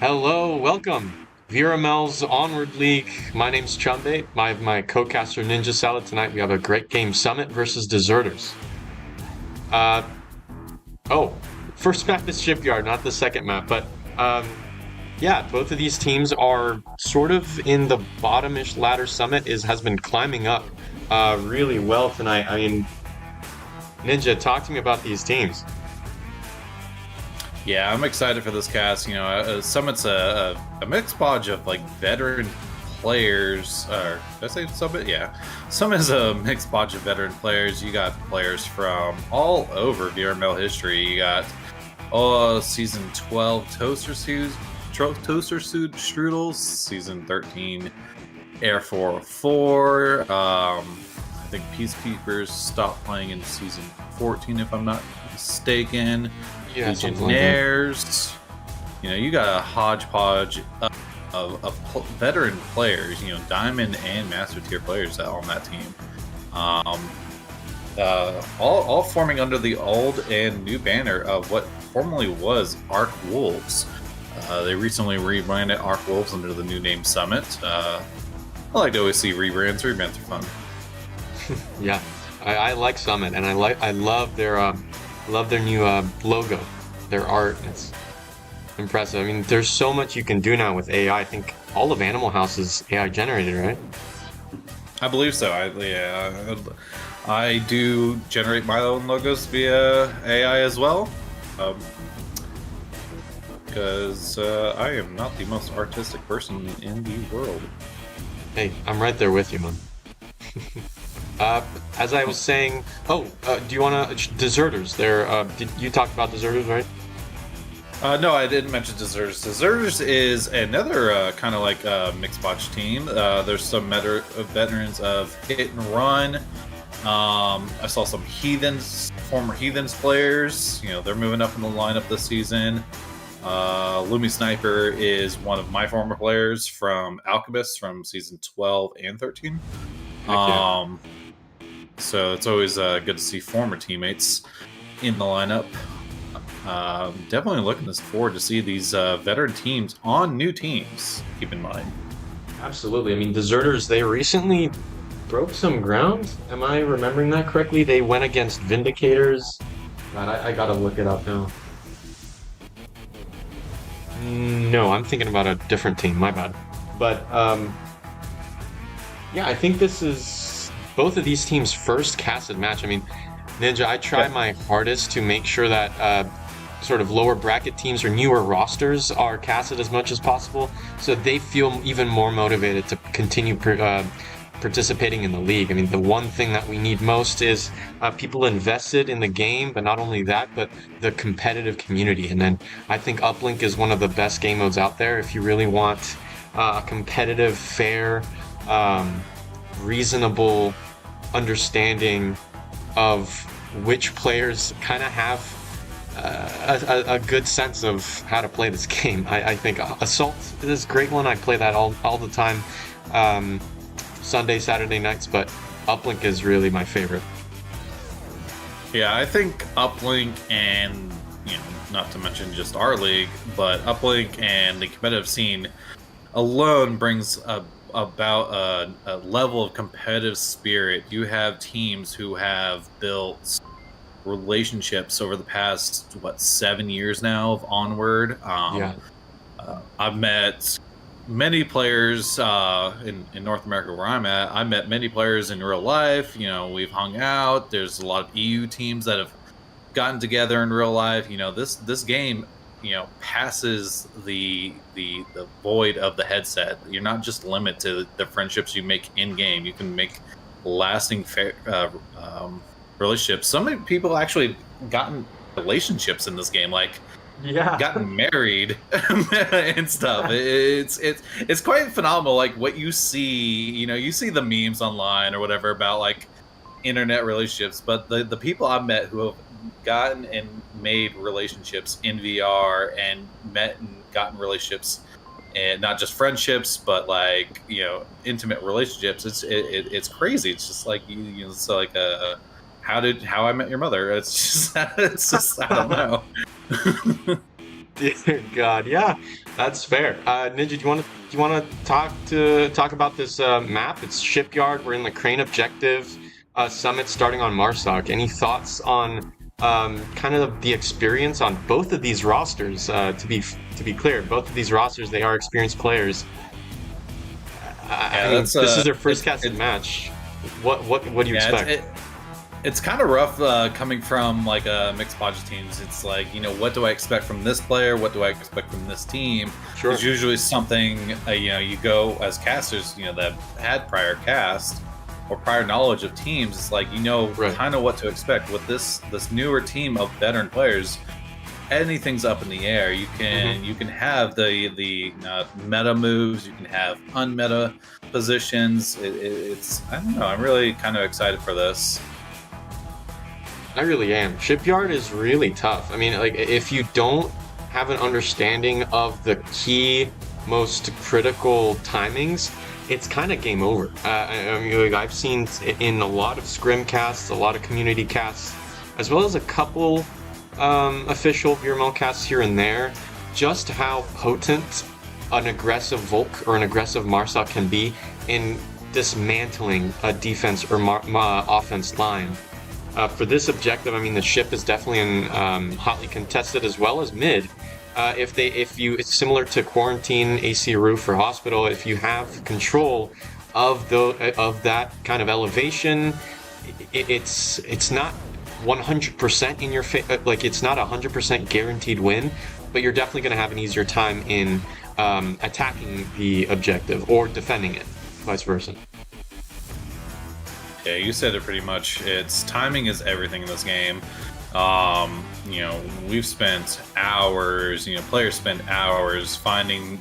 Hello, welcome. VRML's Onward League. My name's Chumbe. My co-caster Ninja Salad. Tonight we have a great game, Summit versus Deserters. Uh, oh, first map is Shipyard, not the second map. But yeah, both of these teams are sort of in the bottomish ladder. Summit has been climbing up really well tonight. I mean, Ninja, talk to me about these teams. Yeah, I'm excited for this cast. Summit's a mixed podge of like veteran players. Or did I say Summit? Yeah, Summit is a mixed podge of veteran players. You got players from all over VRML history. You got season 12 Toaster Suit Strudels, season 13 Air 404. I think Peacekeepers stopped playing in season 14, if I'm not mistaken. Yeah, something like that. Legionnaires. You got a hodgepodge of veteran players. Diamond and Master Tier players on that team. All forming under the old and new banner of what formerly was Arc Wolves. They recently rebranded Arc Wolves under the new name Summit. I like to always see rebrands. Rebrands are fun. Yeah, I like Summit, and I love their new logo, their art. It's impressive. I mean, there's so much you can do now with AI. I think all of Animal House is AI generated, right? I believe so. I do generate my own logos via AI as well, because I am not the most artistic person in the world. Hey, I'm right there with you, man. As I was saying, do you want to Deserters? Did you talk about Deserters, right? No, I didn't mention Deserters. Deserters is another kind of like mixed botch team. There's some veterans of Hit and Run. I saw some former Heathens players. They're moving up in the lineup this season. Lumi Sniper is one of my former players from Alchemist from season 12 and 13. Heck yeah. So it's always good to see former teammates in the lineup. Definitely looking forward to see these veteran teams on new teams. Keep in mind. Absolutely. I mean, Deserters, they recently broke some ground. Am I remembering that correctly? They went against Vindicators. God, I gotta look it up now. No, I'm thinking about a different team. My bad. But yeah, I think this is both of these teams' first casted match. I mean, Ninja, I try my hardest to make sure that sort of lower bracket teams or newer rosters are casted as much as possible, so they feel even more motivated to continue participating in the league. I mean, the one thing that we need most is people invested in the game, but not only that, but the competitive community. And then I think Uplink is one of the best game modes out there if you really want a competitive, fair, reasonable understanding of which players kind of have a good sense of how to play this game. I think Assault is a great one. I play that all the time, Sunday, Saturday nights, but Uplink is really my favorite. Yeah, I think Uplink and, not to mention just our league, but Uplink and the competitive scene alone brings about a level of competitive spirit. You have teams who have built relationships over the past 7 years now of Onward. Yeah. I've met many players in North America where I'm at. I met many players in real life. We've hung out. There's a lot of EU teams that have gotten together in real life. This game passes the void of the headset. You're not just limited to the friendships you make in game. You can make lasting relationships. Some people actually gotten relationships in this game, like gotten married and stuff. It's quite phenomenal. Like what you see, you see the memes online or whatever about like internet relationships, but the people I've met who have gotten and made relationships in VR and met and gotten relationships, and not just friendships, but like intimate relationships. It's crazy. It's just like it's like a How I Met Your Mother. It's just I don't know. Dear God, yeah, that's fair. Ninja, do you want to talk about this map? It's Shipyard. We're in the Crane Objective summit starting on Marsoc. Any thoughts on kind of the experience on both of these rosters? To be clear, both of these rosters, they are experienced players. I mean, this is their first casted match. What do you expect? It's kind of rough coming from like mixed budget teams. It's like, you know, what do I expect from this player? What do I expect from this team? Sure. It's usually something, you know, you go as casters, you know, that had prior cast or prior knowledge of teams. It's like, you know, kind of what to expect with this newer team of veteran players. Anything's up in the air. You can you can have the meta moves. You can have unmeta positions. It's I don't know. I'm really kind of excited for this. I really am. Shipyard is really tough. I mean, like, if you don't have an understanding of the key, most critical timings, it's kind of game over. I mean, like, I've seen in a lot of scrim casts, a lot of community casts, as well as a couple official VRML casts here and there, just how potent an aggressive Volk or an aggressive Marsoc can be in dismantling a defense or offense line. For this objective, I mean, the ship is definitely in hotly contested as well as mid. It's similar to Quarantine, AC Roof, or Hospital. If you have control of that kind of elevation, it's not 100% in your face. Like, it's not 100% guaranteed win, but you're definitely going to have an easier time in attacking the objective or defending it, vice versa. Yeah, you said it pretty much. It's timing is everything in this game. You know, we've spent hours, you know, players spend hours finding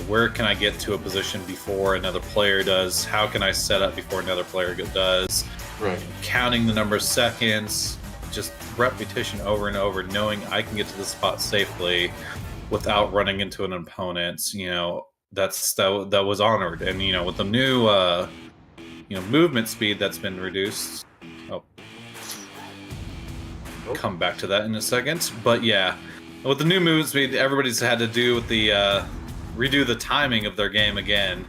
where can I get to a position before another player does? How can I set up before another player does? Right. Counting the number of seconds, just repetition over and over, knowing I can get to the spot safely without running into an opponent. You know, that was Onward. And, you know, with the new you know, movement speed that's been reduced. Come back to that in a second. But yeah, with the new movement speed, everybody's had to do with the redo the timing of their game again.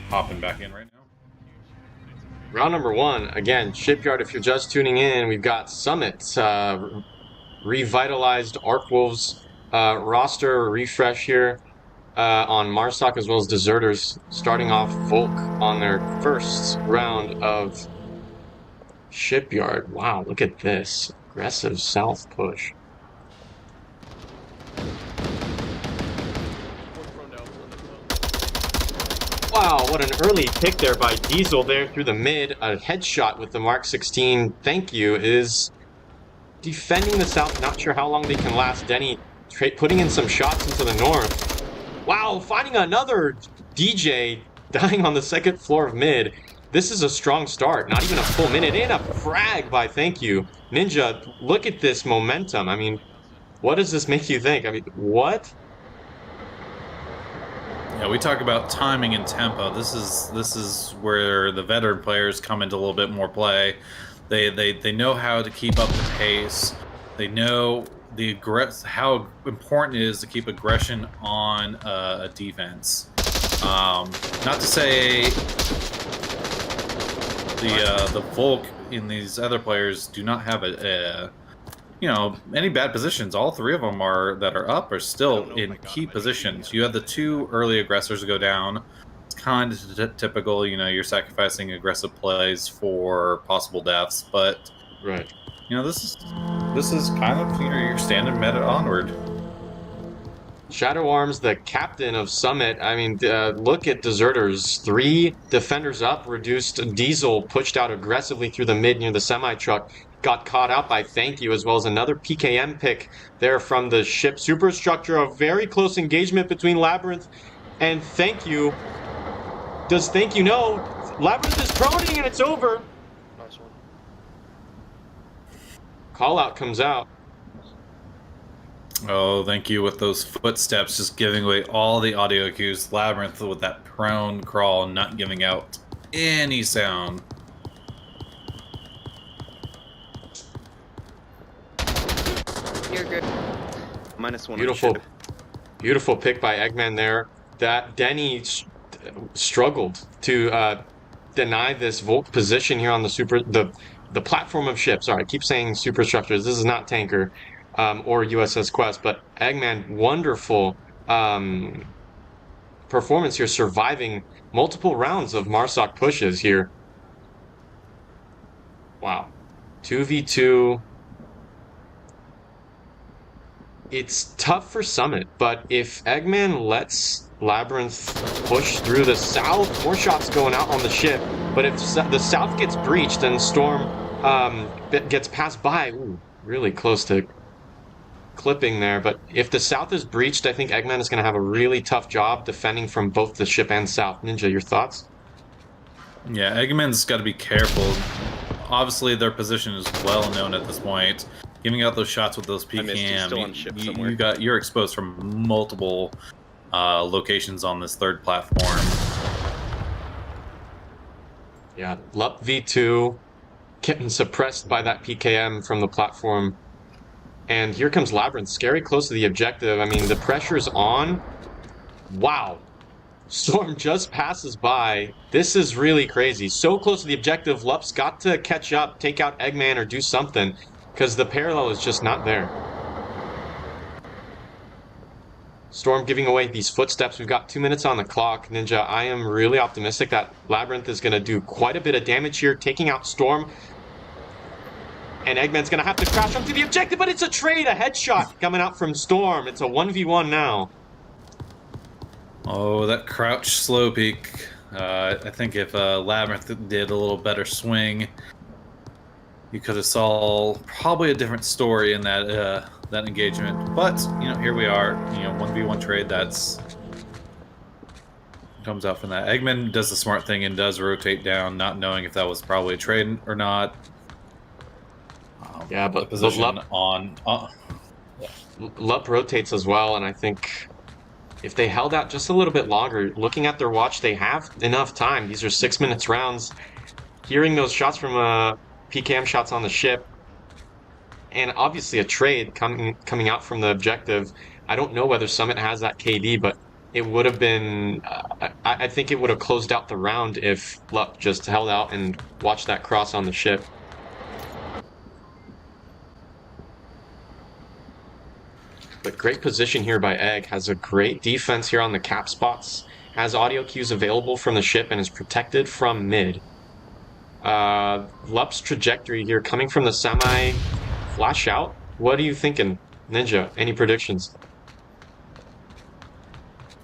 Hopping back in right now. Round number one, again, Shipyard. If you're just tuning in, we've got Summit, revitalized Arkwolves roster refresh here. On Marsoc, as well as Deserters, starting off Volk on their first round of Shipyard. Wow, look at this. Aggressive south push. Wow, what an early pick there by Diesel there through the mid. A headshot with the Mark 16, thank you, is defending the south. Not sure how long they can last. Denny putting in some shots into the north. Wow, finding another DJ dying on the second floor of mid. This is a strong start. Not even a full minute. And a frag by thank you. Ninja, look at this momentum. I mean, what does this make you think? I mean, what? Yeah, we talk about timing and tempo. This is where the veteran players come into a little bit more play. They know how to keep up the pace. They know how important it is to keep aggression on a defense. Not to say the Volk in these other players do not have you know, any bad positions. All three of them that are up are still in key positions. You have the two early aggressors go down. It's kind of typical, you know, you're sacrificing aggressive plays for possible deaths, but right. You know, this is kind of, you know, your standard meta Onward. Shadow Arms, the captain of Summit. I mean, look at Deserters. 3 defenders up, reduced. Diesel pushed out aggressively through the mid near the semi-truck. Got caught out by Thank You, as well as another PKM pick there from the ship superstructure. A very close engagement between Labyrinth and Thank You. Does Thank You know? Labyrinth is proning and it's over. Nice one. Call out comes out. Oh, Thank You with those footsteps, just giving away all the audio cues. Labyrinth with that prone crawl, not giving out any sound. -1 Beautiful, on the ship. beautiful pick by Eggman there. That Denny struggled to deny this Volt position here on the platform of ships. Sorry, I keep saying superstructures. This is not Tanker or USS Quest, but Eggman, wonderful performance here, surviving multiple rounds of Marsoc pushes here. Wow. 2v2. It's tough for Summit, but if Eggman lets Labyrinth push through the south, more shots going out on the ship. But if the south gets breached and Storm gets passed by, ooh, really close to clipping there. But if the south is breached, I think Eggman is going to have a really tough job defending from both the ship and south. Ninja, your thoughts? Yeah, Eggman's got to be careful. Obviously, their position is well known at this point. Giving out those shots with those PKM, you're exposed from multiple locations on this third platform. Yeah, Lup V2 getting suppressed by that PKM from the platform. And here comes Labyrinth, scary close to the objective. I mean, the pressure's on. Wow. Storm just passes by. This is really crazy. So close to the objective. Lup's got to catch up, take out Eggman, or do something, because the parallel is just not there. Storm giving away these footsteps. We've got 2 minutes on the clock. Ninja, I am really optimistic that Labyrinth is going to do quite a bit of damage here, taking out Storm. And Eggman's going to have to crash onto the objective, but it's a trade, a headshot coming out from Storm. It's a 1v1 now. Oh, that crouch slow peek. I think if Labyrinth did a little better swing, you could have saw probably a different story in that that engagement. But you know, here we are. You know, 1v1 trade. That's comes out from that. Eggman does the smart thing and does rotate down, not knowing if that was probably a trade or not. Yeah, but the position Lup rotates as well, and I think if they held out just a little bit longer, looking at their watch, they have enough time. These are 6 minutes rounds. Hearing those shots from PKM shots on the ship, and obviously a trade coming out from the objective. I don't know whether Summit has that KD, but it would have been... I think it would have closed out the round if Lup just held out and watched that cross on the ship. But great position here by Egg. Has a great defense here on the cap spots. Has audio cues available from the ship and is protected from mid. Lup's trajectory here coming from the semi flash out. What are you thinking, Ninja? Any predictions?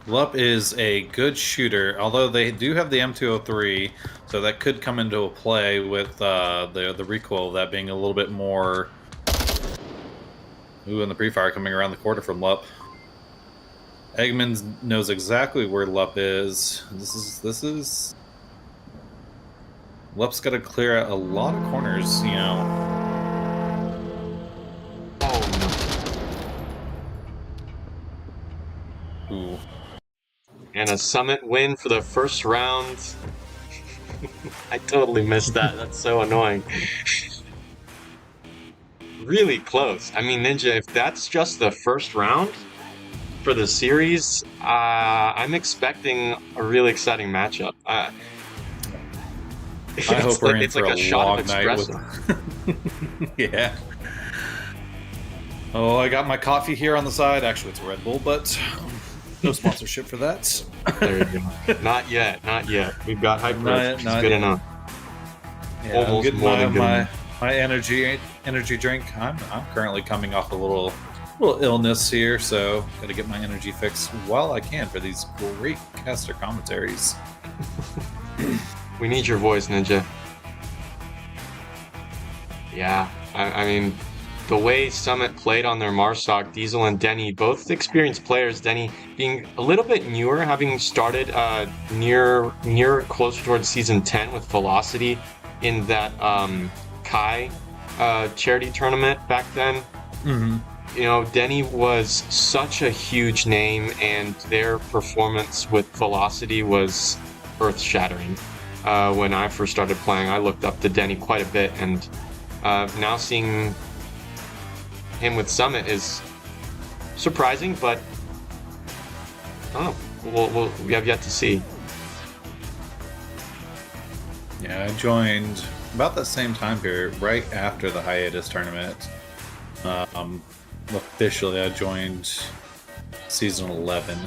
Lup is a good shooter, although they do have the M203, so that could come into a play with the recoil of that being a little bit more. Ooh, and the pre-fire coming around the corner from Lup. Eggman knows exactly where Lup is. This is... Lup's got to clear out a lot of corners, you know. Oh, no. Ooh. And a Summit win for the first round. I totally missed that. That's so annoying. Really close. I mean, Ninja, if that's just the first round for the series, I'm expecting a really exciting matchup. I hope we're in for a long night with... Yeah. Oh, I got my coffee here on the side. Actually, it's a Red Bull, but no sponsorship for that. There you go. Not yet. Not yet. We've got hype growth, which is good enough. Yeah, almost more than good enough. My energy drink. I'm currently coming off a little illness here, so gotta get my energy fix while I can for these great caster commentaries. We need your voice, Ninja. Yeah, I mean, the way Summit played on their Marsoc, Diesel and Denny, both experienced players. Denny being a little bit newer, having started near closer towards season 10 with Velocity in that Kai charity tournament back then. Mm-hmm. You know, Denny was such a huge name, and their performance with Velocity was earth-shattering. When I first started playing, I looked up to Denny quite a bit, and now seeing him with Summit is surprising, but I don't know. We have yet to see. Yeah, I joined about that same time period, right after the hiatus tournament. Officially, I joined season 11,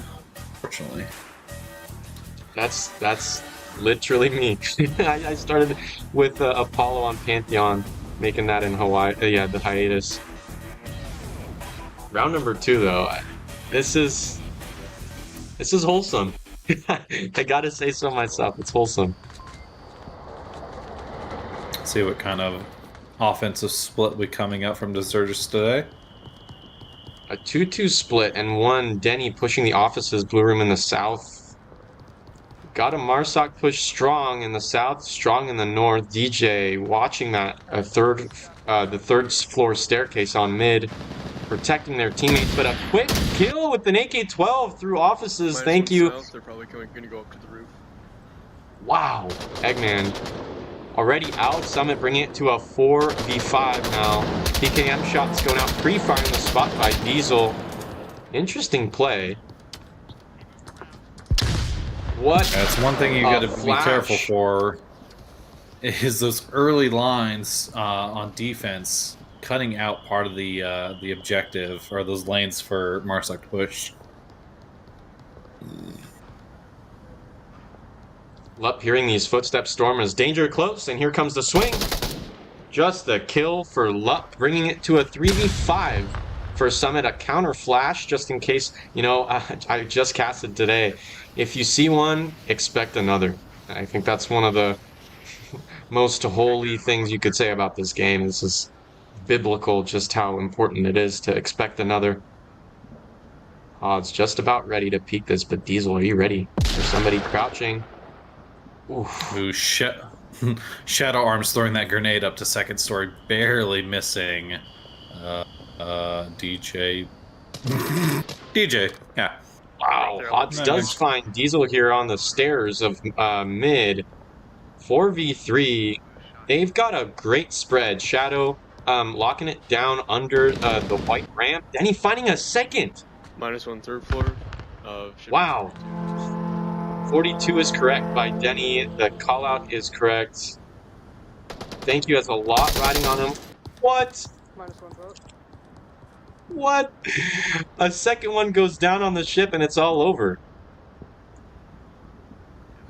fortunately. That's literally me. I started with Apollo on Pantheon, making that in Hawaii. Yeah, the hiatus. Round number 2, though. This is wholesome. I gotta say so myself. It's wholesome. See what kind of offensive split we coming out from Deserters today. A 2-2 split, and one Denny pushing the offices, blue room in the south. Got a Marsoc push strong in the south, strong in the north. DJ watching that the third floor staircase on mid, protecting their teammates, but a quick kill with an AK-12 through offices. Thank you. South, they're probably going to go up to the roof. Wow, Eggman. Already out, Summit bringing it to a 4v5 now. PKM shots going out, pre-firing the spot by Diesel. Interesting play. What? That's one thing you got to be careful for, is those early lines on defense cutting out part of the objective, or those lanes for Marsoc to push. Lup hearing these footsteps storm as danger close, and here comes the swing. Just the kill for Lup, bringing it to a 3v5 for Summit. A counter flash, just in case, you know, I just casted today. If you see one, expect another. I think that's one of the most holy things you could say about this game. This is biblical, just how important it is to expect another. It's just about ready to peek this, but Diesel, are you ready? There's somebody crouching. Oof. Ooh, Shadow Arms throwing that grenade up to second story, barely missing. DJ. DJ, yeah. Wow, Hots does find Diesel here on the stairs of mid. 4v3. They've got a great spread. Shadow locking it down under the white ramp. Denny finding a second. -1 third floor of Shipyard. Wow. 42 is correct by Denny. The call out is correct. Thank you has a lot riding on him. What? -1 vote. What? A second one goes down on the ship and it's all over.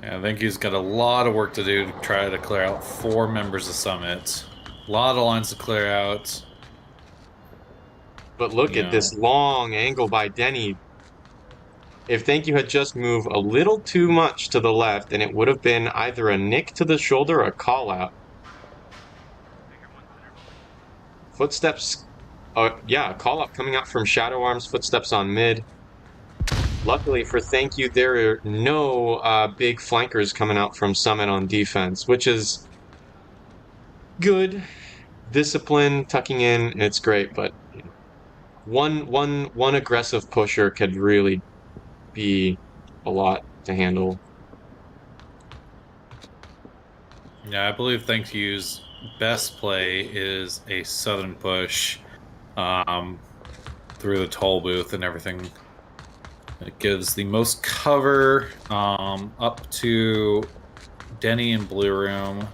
Yeah, I think he's got a lot of work to do to try to clear out 4 members of Summit. A lot of lines to clear out. But look at this long angle by Denny. If Thank You had just moved a little too much to the left, and it would have been either a nick to the shoulder or a call out. Footsteps. Yeah, a call out coming out from Shadow Arms. Footsteps on mid. Luckily for Thank You, there are no big flankers coming out from Summit on defense, which is good. Discipline, tucking in, it's great, but one aggressive pusher could really be a lot to handle. Yeah, I believe Thank You's best play is a southern push through the toll booth and everything. It gives the most cover up to Denny and Blue Room.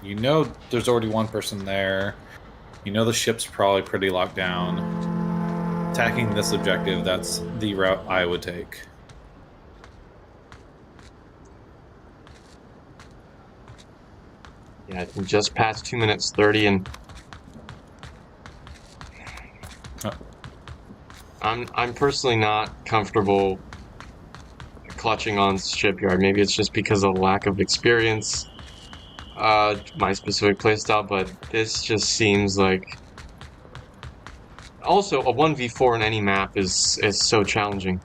You know there's already one person there. You know the ship's probably pretty locked down. Attacking this objective, that's the route I would take. Yeah, just past 2 minutes 30, and I'm personally not comfortable clutching on Shipyard. Maybe it's just because of lack of experience, my specific playstyle, but this just seems like. Also, a 1v4 in any map is so challenging.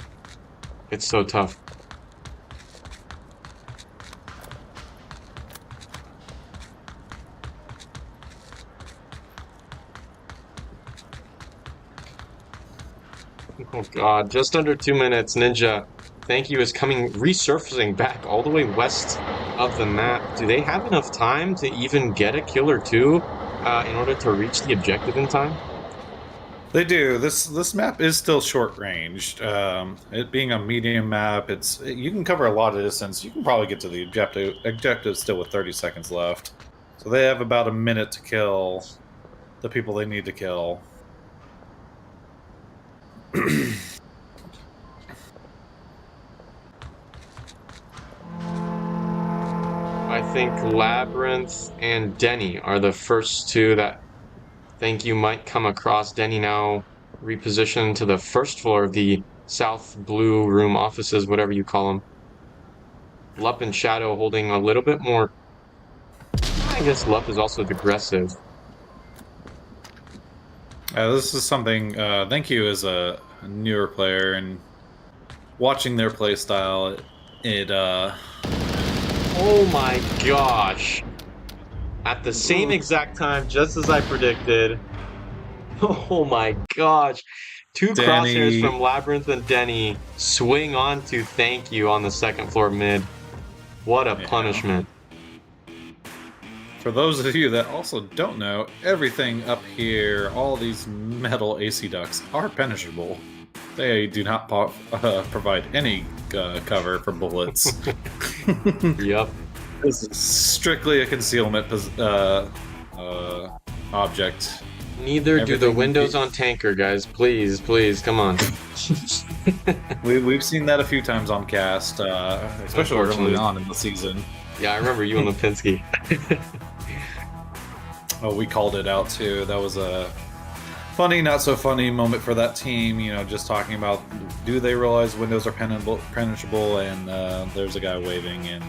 It's so tough. Oh god, just under 2 minutes. Ninja, Thank You is resurfacing back all the way west of the map. Do they have enough time to even get a kill or two in order to reach the objective in time? They do. This map is still short ranged. It being a medium map, you can cover a lot of distance. You can probably get to the objective still with 30 seconds left. So they have about a minute to kill the people they need to kill. I think Labyrinth and Denny are the first two that I think you might come across. Denny now repositioned to the first floor of the South Blue Room offices, whatever you call them. Lup and Shadow holding a little bit more. I guess Lup is also aggressive. This is something. Thank you as a newer player and watching their play style. Oh my gosh! At the same exact time, just as I predicted. Oh my gosh! Two crosshairs from Labyrinth and Denny swing on to thank you on the second floor mid. What a punishment. For those of you that also don't know, everything up here, all these metal AC ducts are penetrable. They do not provide any cover for bullets. Yep. This is strictly a concealment object. Neither do the windows on Tanker, guys. Please, please, come on. We've seen that a few times on cast, especially early on in the season. Yeah, I remember you and Lipinski. Oh, we called it out too. That was a funny, not so funny moment for that team. You know, just talking about, do they realize windows are penetrable? And there's a guy waving and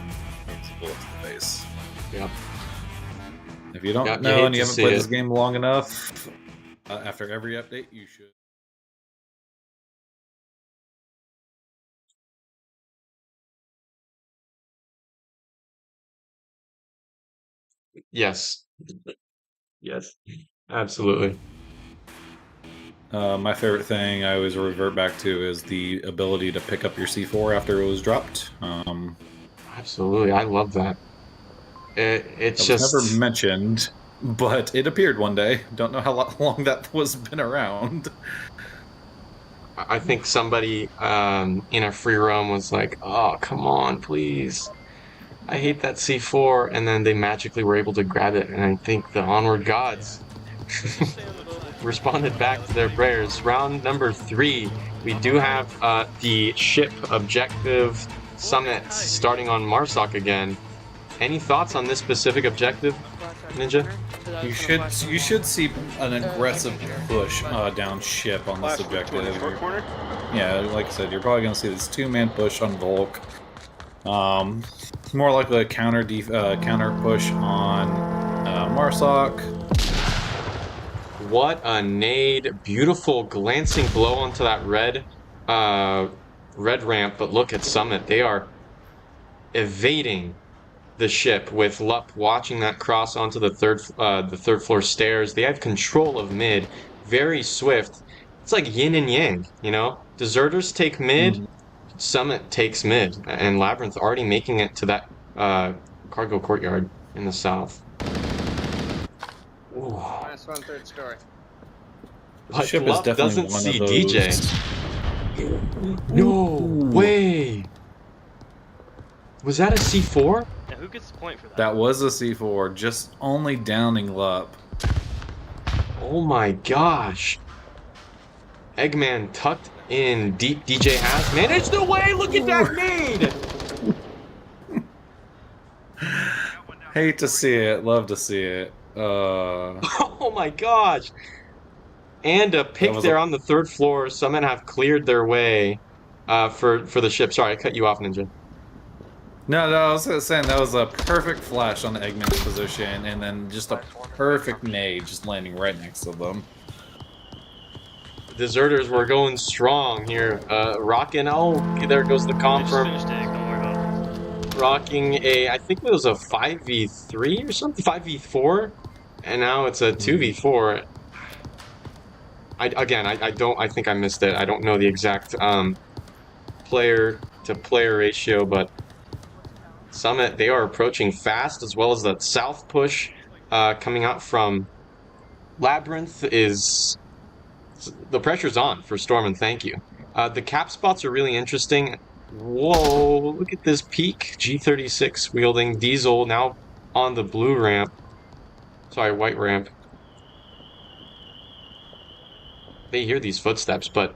there's a bullet to the face. Yep. If you don't know and you haven't played this game long enough, after every update, you should. Yes. Yes. Absolutely. My favorite thing I always revert back to is the ability to pick up your C4 after it was dropped. Absolutely, I love that. It's just never mentioned, but it appeared one day. Don't know how long that was been around. I think somebody in a free roam was like, "Oh, come on, please! I hate that C4," and then they magically were able to grab it. And I think the Onward gods responded back to their prayers. Round number 3, we do have the ship objective summit starting on Marsoc again. Any thoughts on this specific objective, Ninja? You should see an aggressive push down ship on this objective. Yeah, like I said, you're probably going to see this 2-man push on Volk. More likely a counter push on Marsoc. What a nade! Beautiful glancing blow onto that red ramp. But look at Summit; they are evading the ship with Lup watching that cross onto the third floor stairs. They have control of mid, very swift. It's like yin and yang, you know. Deserters take mid, Summit takes mid, and Labyrinth already making it to that cargo courtyard in the south. Ooh. -1 third story. But ship Lup is definitely doesn't one see of those. DJ. No way! Was that a C4? Now who gets the point for that? That was a C4, just only downing Lup. Oh my gosh. Eggman tucked in deep. DJ has managed the way. Look at that nade! Hate to see it, love to see it. Oh my gosh. And a pick there on the third floor. Summit have cleared their way for the ship. Sorry, I cut you off, Ninja. No, I was saying that was a perfect flash on Eggman's position, and then just a perfect nade just landing right next to them. Deserters were going strong here. Rocking. Oh, there goes the confirm. Finished it, don't worry about it. Rocking a, I think it was a 5v3 or something, 5v4, and now it's a 2v4. I think I missed it. I don't know the exact player to player ratio, but Summit, they are approaching fast, as well as the south push coming out from Labyrinth is The pressure's on for Storm, and thank you. The cap spots are really interesting. Whoa, look at this peak. G36 wielding Diesel now on the blue ramp. Sorry, white ramp. They hear these footsteps, but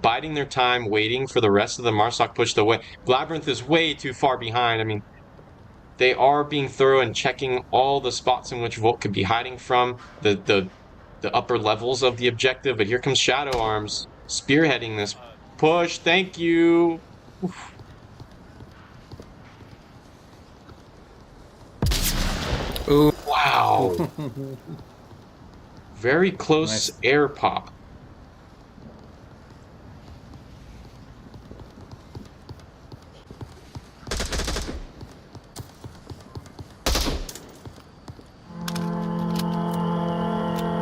biding their time, waiting for the rest of the Marsoc push the way. Labyrinth is way too far behind. I mean, they are being thorough and checking all the spots in which Volt could be hiding from, the upper levels of the objective, but here comes Shadow Arms, spearheading this push. Thank you. Oof. Ooh. Wow. Very close nice. Air pop.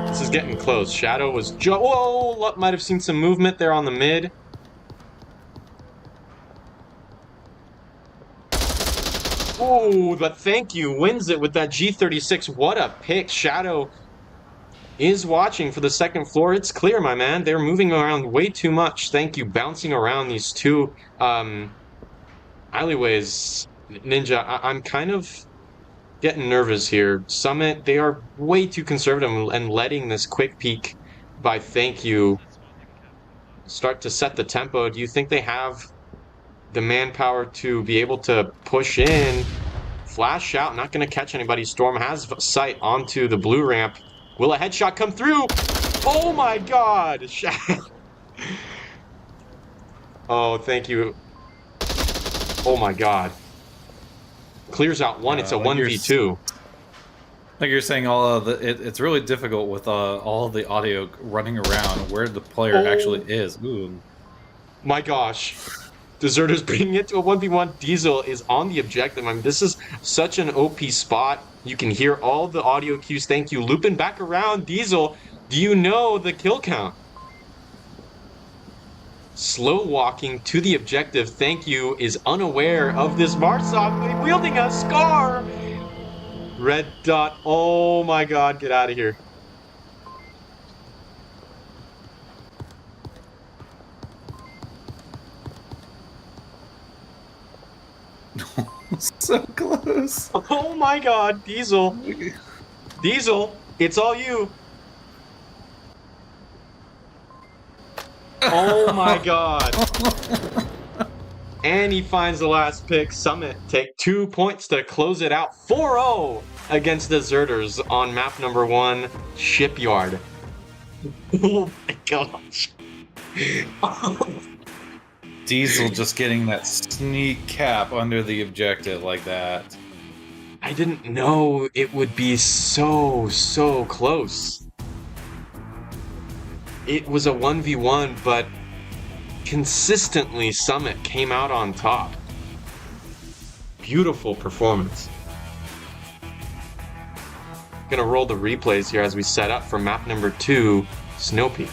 This is getting close. Shadow was whoa! Might have seen some movement there on the mid. Oh, but thank you. Wins it with that G36. What a pick. Shadow is watching for the second floor. It's clear, my man. They're moving around way too much. Thank you. Bouncing around these two alleyways. Ninja, I'm kind of getting nervous here. Summit, they are way too conservative and letting this quick peek by thank you start to set the tempo. Do you think they have the manpower to be able to push in? Flash out, not going to catch anybody. Storm has sight onto the blue ramp. Will a headshot come through? Oh my god! Oh, thank you. Oh my god. Clears out one. It's a 1v2. Like you're saying, all of it's really difficult with all of the audio running around where the player actually is. Ooh. My gosh. Deserters bringing it to a 1v1. Diesel is on the objective. I mean, this is such an OP spot. You can hear all the audio cues. Thank you. Looping back around. Diesel, do you know the kill count? Slow walking to the objective. Thank you is unaware of this Marsoc wielding a scar. Red dot. Oh my god, get out of here. So close. Oh my god, Diesel. Diesel, it's all you. Oh my god. And he finds the last pick. Summit take 2 points to close it out. 4-0 against Deserters on map number 1, Shipyard. Oh my gosh. Diesel just getting that sneak cap under the objective like that. I didn't know it would be so close. It was a 1v1, but consistently Summit came out on top. Beautiful performance. Gonna roll the replays here as we set up for map number 2, Snow Peak.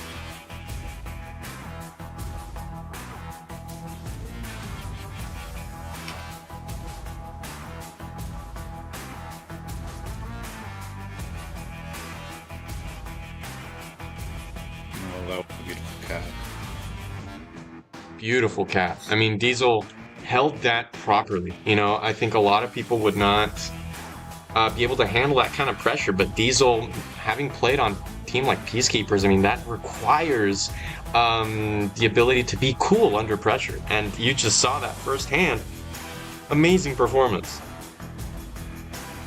Beautiful cat. I mean, Diesel held that properly. You know, I think a lot of people would not be able to handle that kind of pressure, but Diesel, having played on a team like Peacekeepers, I mean, that requires the ability to be cool under pressure, and you just saw that firsthand. Amazing performance.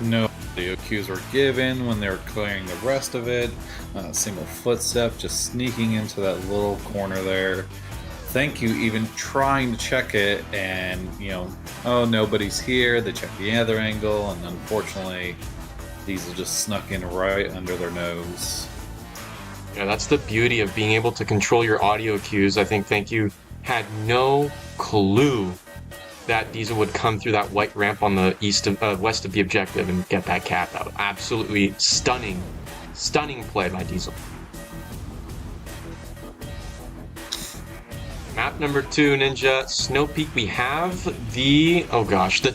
No audio cues were given when they were clearing the rest of it. Single footstep, just sneaking into that little corner there. Thank you even trying to check it, and you know, oh, nobody's here. They check the other angle, and unfortunately Diesel just snuck in right under their nose. Yeah, that's the beauty of being able to control your audio cues. I think Thank You had no clue that Diesel would come through that white ramp on the west of the objective and get that cap out. Absolutely stunning play by Diesel. Map number 2, Ninja, Snow Peak. We have the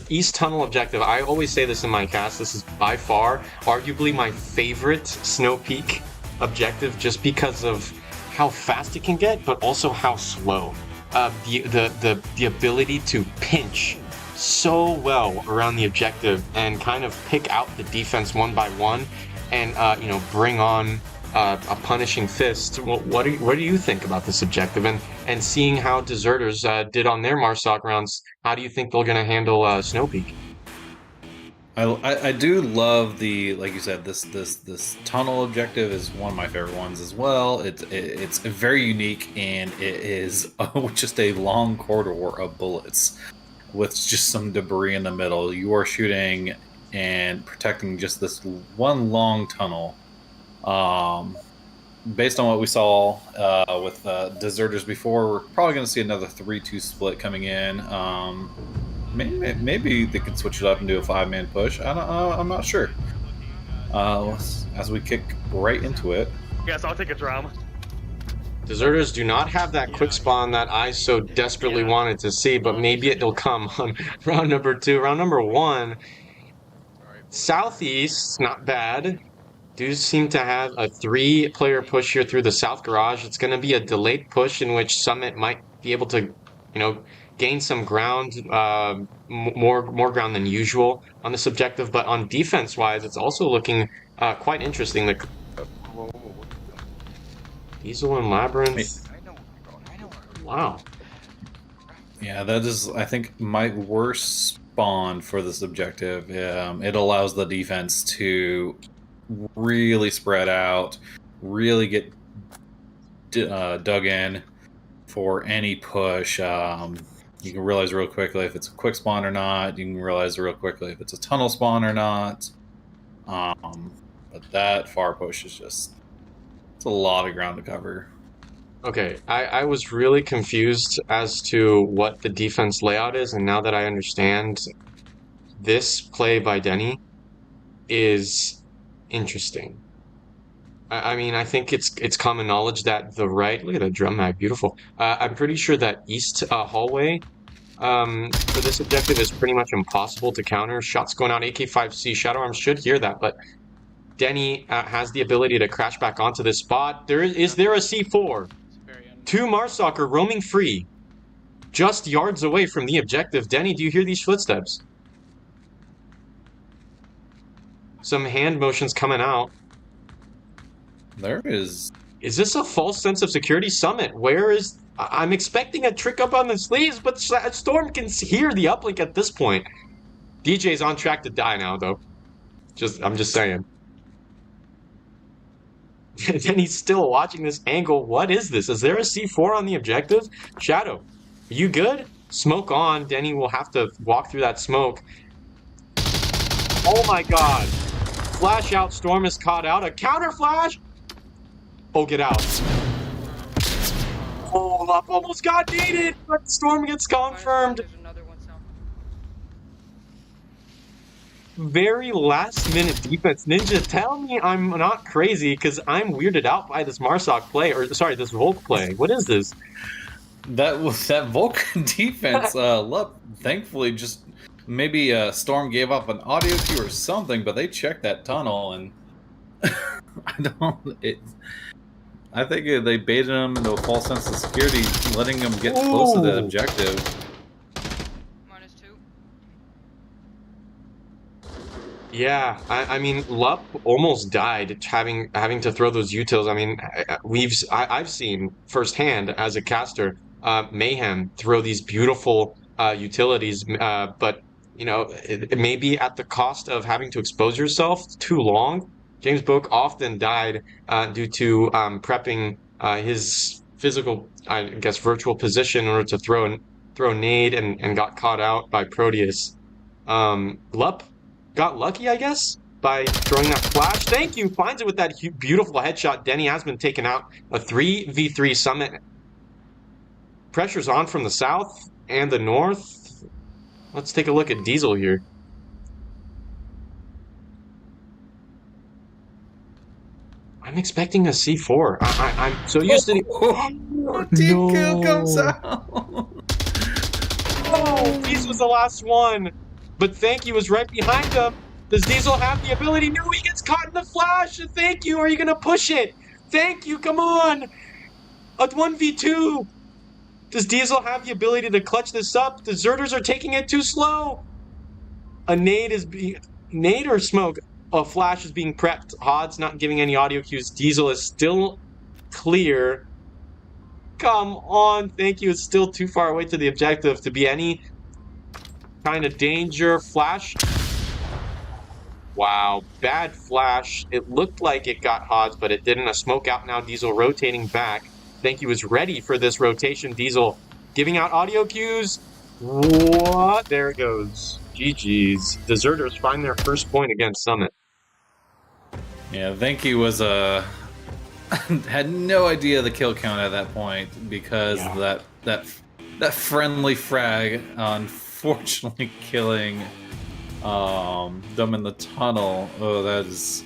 East Tunnel objective. I always say this in my cast. This is by far, arguably my favorite Snow Peak objective, just because of how fast it can get, but also how slow. The ability to pinch so well around the objective and kind of pick out the defense one by one, and bring on a punishing fist. What do you think about this objective, and seeing how Deserters did on their Marsoc rounds? How do you think they're going to handle Snow Peak? I do love the, like you said, this tunnel objective is one of my favorite ones as well. It's very unique, and it is just a long corridor of bullets with just some debris in the middle. You are shooting and protecting just this one long tunnel. Based on what we saw with Deserters before, we're probably going to see another 3-2 split coming in. Maybe they could switch it up and do a 5-man push. I'm not sure. As we kick right into it. Yes, I'll take a drama. Deserters do not have that quick spawn that I so desperately wanted to see, but maybe it'll come on round number 2. Round number 1, Southeast, not bad. Do seem to have a 3-player push here through the South Garage. It's going to be a delayed push in which Summit might be able to, gain some ground, more ground than usual on this objective. But on defense-wise, it's also looking quite interesting. Diesel and Labyrinth. Wow. Yeah, that is, I think, my worst spawn for this objective. It allows the defense to really spread out, really get dug in for any push. You can realize real quickly if it's a quick spawn or not. You can realize real quickly if it's a tunnel spawn or not. But that far push is it's a lot of ground to cover. Okay, I was really confused as to what the defense layout is, and now that I understand, this play by Denny is interesting. I mean, I think it's common knowledge that the right, look at that drum mag, beautiful. I'm pretty sure that east hallway for this objective is pretty much impossible to counter. Shots going out, AK-5C, Shadow Arms should hear that, but Denny has the ability to crash back onto this spot. Is there a C4? 2 Marsoc are roaming free, just yards away from the objective. Denny, do you hear these footsteps? Some hand motions coming out. There is... Is this a false sense of security? Summit, where is... I'm expecting a trick up on the sleeves, but Storm can hear the uplink at this point. DJ's on track to die now, though. I'm just saying. Then he's still watching this angle. What is this? Is there a C4 on the objective? Shadow, are you good? Smoke on. Denny will have to walk through that smoke. Oh my god. Flash out. Storm is caught out. A counter flash. Oh, get out. Oh, Lup almost got needed, but Storm gets confirmed. Very last minute defense. Ninja, tell me I'm not crazy, because I'm weirded out by this Marsoc play, or sorry, this Volk play. What is this? That Volk defense, Lup, thankfully just maybe Storm gave up an audio cue or something, but they checked that tunnel, and I think they baited him into a false sense of security, letting him get close to the objective. Yeah, I mean, Lup almost died having to throw those utils. I mean, I've seen firsthand as a caster, Mayhem throw these beautiful utilities, but it may be at the cost of having to expose yourself too long. James Boak often died due to prepping his physical, I guess, virtual position in order to throw a nade and got caught out by Proteus. Lup got lucky, I guess, by throwing that flash. Thank you. Finds it with that beautiful headshot. Denny has been taken out. A 3v3 Summit. Pressure's on from the south and the north. Let's take a look at Diesel here. I'm expecting a C4. I'm so used to the... Team kill comes out. Oh, Diesel was the last one. But Thank You was right behind him. Does Diesel have the ability? No, he gets caught in the flash. Thank You, are you going to push it? Thank You, come on. A 1v2! Does Diesel have the ability to clutch this up? Deserters are taking it too slow! A nade or smoke? A flash is being prepped. Hod's not giving any audio cues. Diesel is still clear. Come on, thank you. It's still too far away to the objective to be any kind of danger. Flash. Wow, bad flash. It looked like it got Hod's, but it didn't. A smoke out now. Diesel rotating back. Think he was ready for this rotation. Diesel giving out audio cues. What? There it goes. GG's. Deserters find their first point against Summit. Yeah, Venki was had no idea the kill count at that point because that friendly frag, unfortunately killing them in the tunnel. Oh, that is.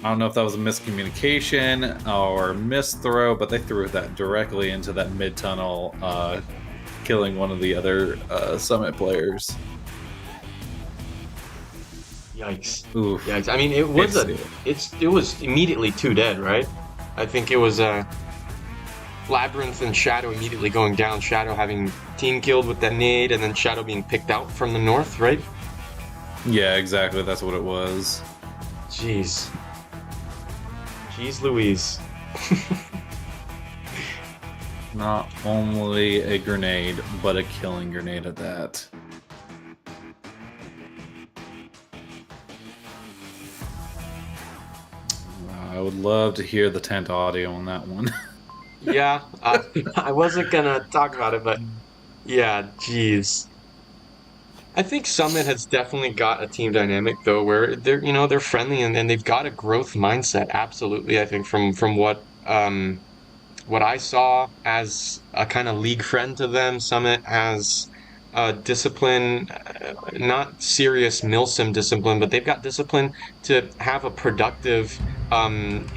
I don't know if that was a miscommunication or missed throw, but they threw that directly into that mid tunnel, killing one of the other Summit players. Yikes! Oof. Yikes! I mean, it was immediately 2 dead, right? I think it was Labyrinth and Shadow immediately going down. Shadow having team killed with that nade, and then Shadow being picked out from the north, right? Yeah, exactly. That's what it was. Jeez. Jeez Louise. Not only a grenade, but a killing grenade at that. I would love to hear the tent audio on that one. Yeah, I wasn't gonna talk about it, but yeah, jeez. I think Summit has definitely got a team dynamic though, where they're friendly and they've got a growth mindset. Absolutely, I think from what I saw as a kind of league friend to them, Summit has discipline, not serious milsim discipline, but they've got discipline to have a productive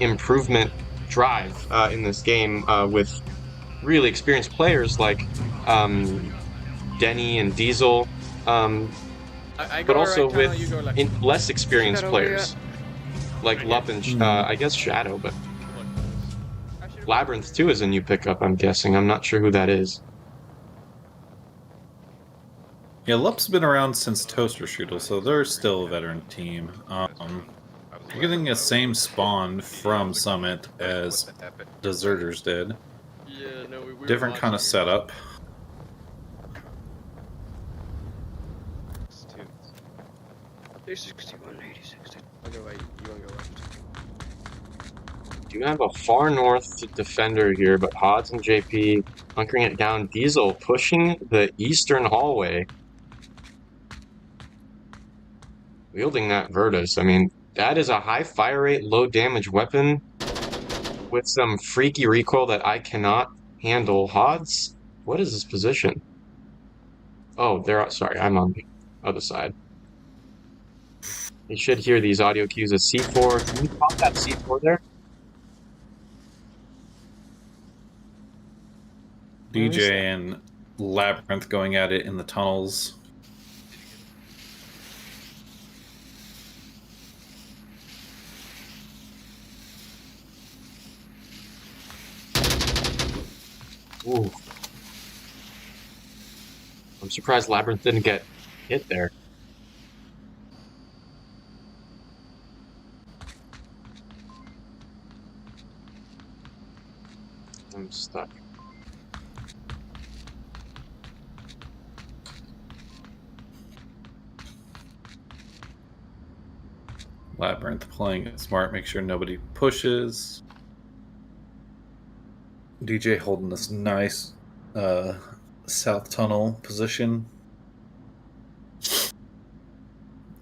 improvement drive in this game with really experienced players like Denny and Diesel. But also with less experienced players like Lup and I guess Shadow, but Labyrinth too is a new pickup. I'm guessing. I'm not sure who that is. Yeah, Lup's been around since Toaster Strudel, so they're still a veteran team. You're getting the same spawn from Summit as Deserters did. Yeah, no, we Different kind of setup. There's 61, 86. I'll go right. You want to go left? Do have a far north defender here, but Hodds and JP hunkering it down. Diesel pushing the eastern hallway. Wielding that Virtus. I mean, that is a high fire rate, low damage weapon with some freaky recoil that I cannot handle. Hodds, what is his position? Oh, sorry, I'm on the other side. You should hear these audio cues as C4. Can you pop that C4 there? DJ and Labyrinth going at it in the tunnels. Ooh. I'm surprised Labyrinth didn't get hit there. I'm stuck. Labyrinth playing it smart, make sure nobody pushes. DJ holding this nice south tunnel position.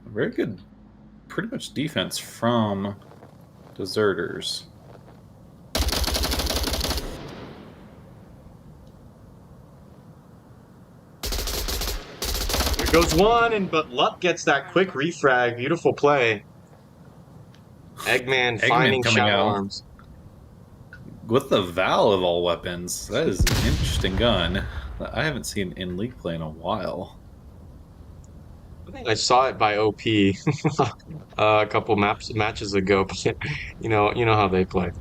Very good, pretty much defense from Deserters. There goes one, but Luck gets that quick refrag. Beautiful play. Eggman finding shadow arms. With the Val of all weapons, that is an interesting gun. I haven't seen in League play in a while. I think I saw it by OP a couple matches ago, but you know how they play.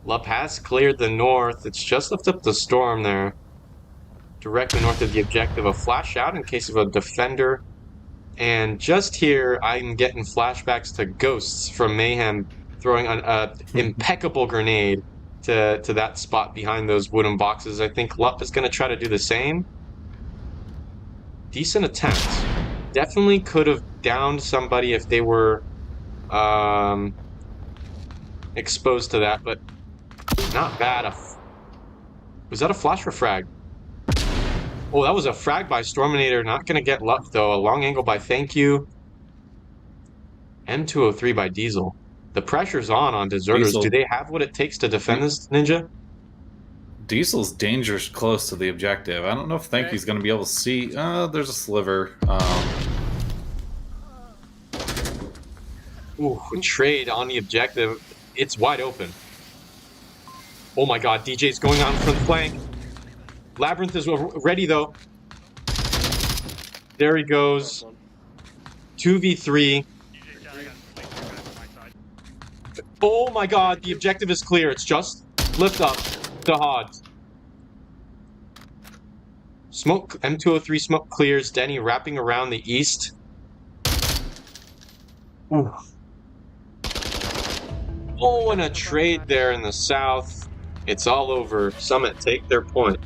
Lup has cleared the north. It's just left up the storm there. Directly north of the objective. A flash out in case of a defender. And just here, I'm getting flashbacks to Ghosts from Mayhem throwing an impeccable grenade to that spot behind those wooden boxes. I think Lup is going to try to do the same. Decent attempt. Definitely could have downed somebody if they were exposed to that, but not bad. Was that a flash or frag? Oh, that was a frag by Storminator. Not going to get Lup, though. A long angle by Thank You. M203 by Diesel. The pressure's on Deserters. Diesel. Do they have what it takes to defend this, Ninja? Diesel's dangerous close to the objective. I don't know if Thank You's going to be able to see. There's a sliver. Ooh, a trade on the objective. It's wide open. Oh my god, DJ's going on from the flank. Labyrinth is ready, though. There he goes. 2v3. Oh my god, the objective is clear. It's just lift up to Hodge. Smoke, M203 smoke clears. Denny wrapping around the east. Ooh. Oh, and a trade there in the south. It's all over. Summit take their point.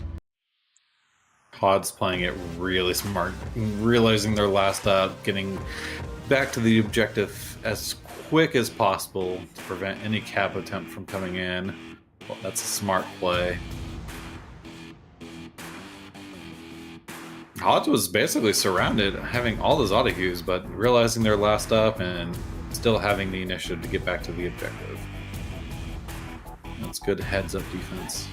Hod's playing it really smart, realizing their last up, getting back to the objective as quick as possible to prevent any cap attempt from coming in. Well, that's a smart play. Hodge was basically surrounded, having all those auto-hues, but realizing their last up and still having the initiative to get back to the objective. That's good heads-up defense.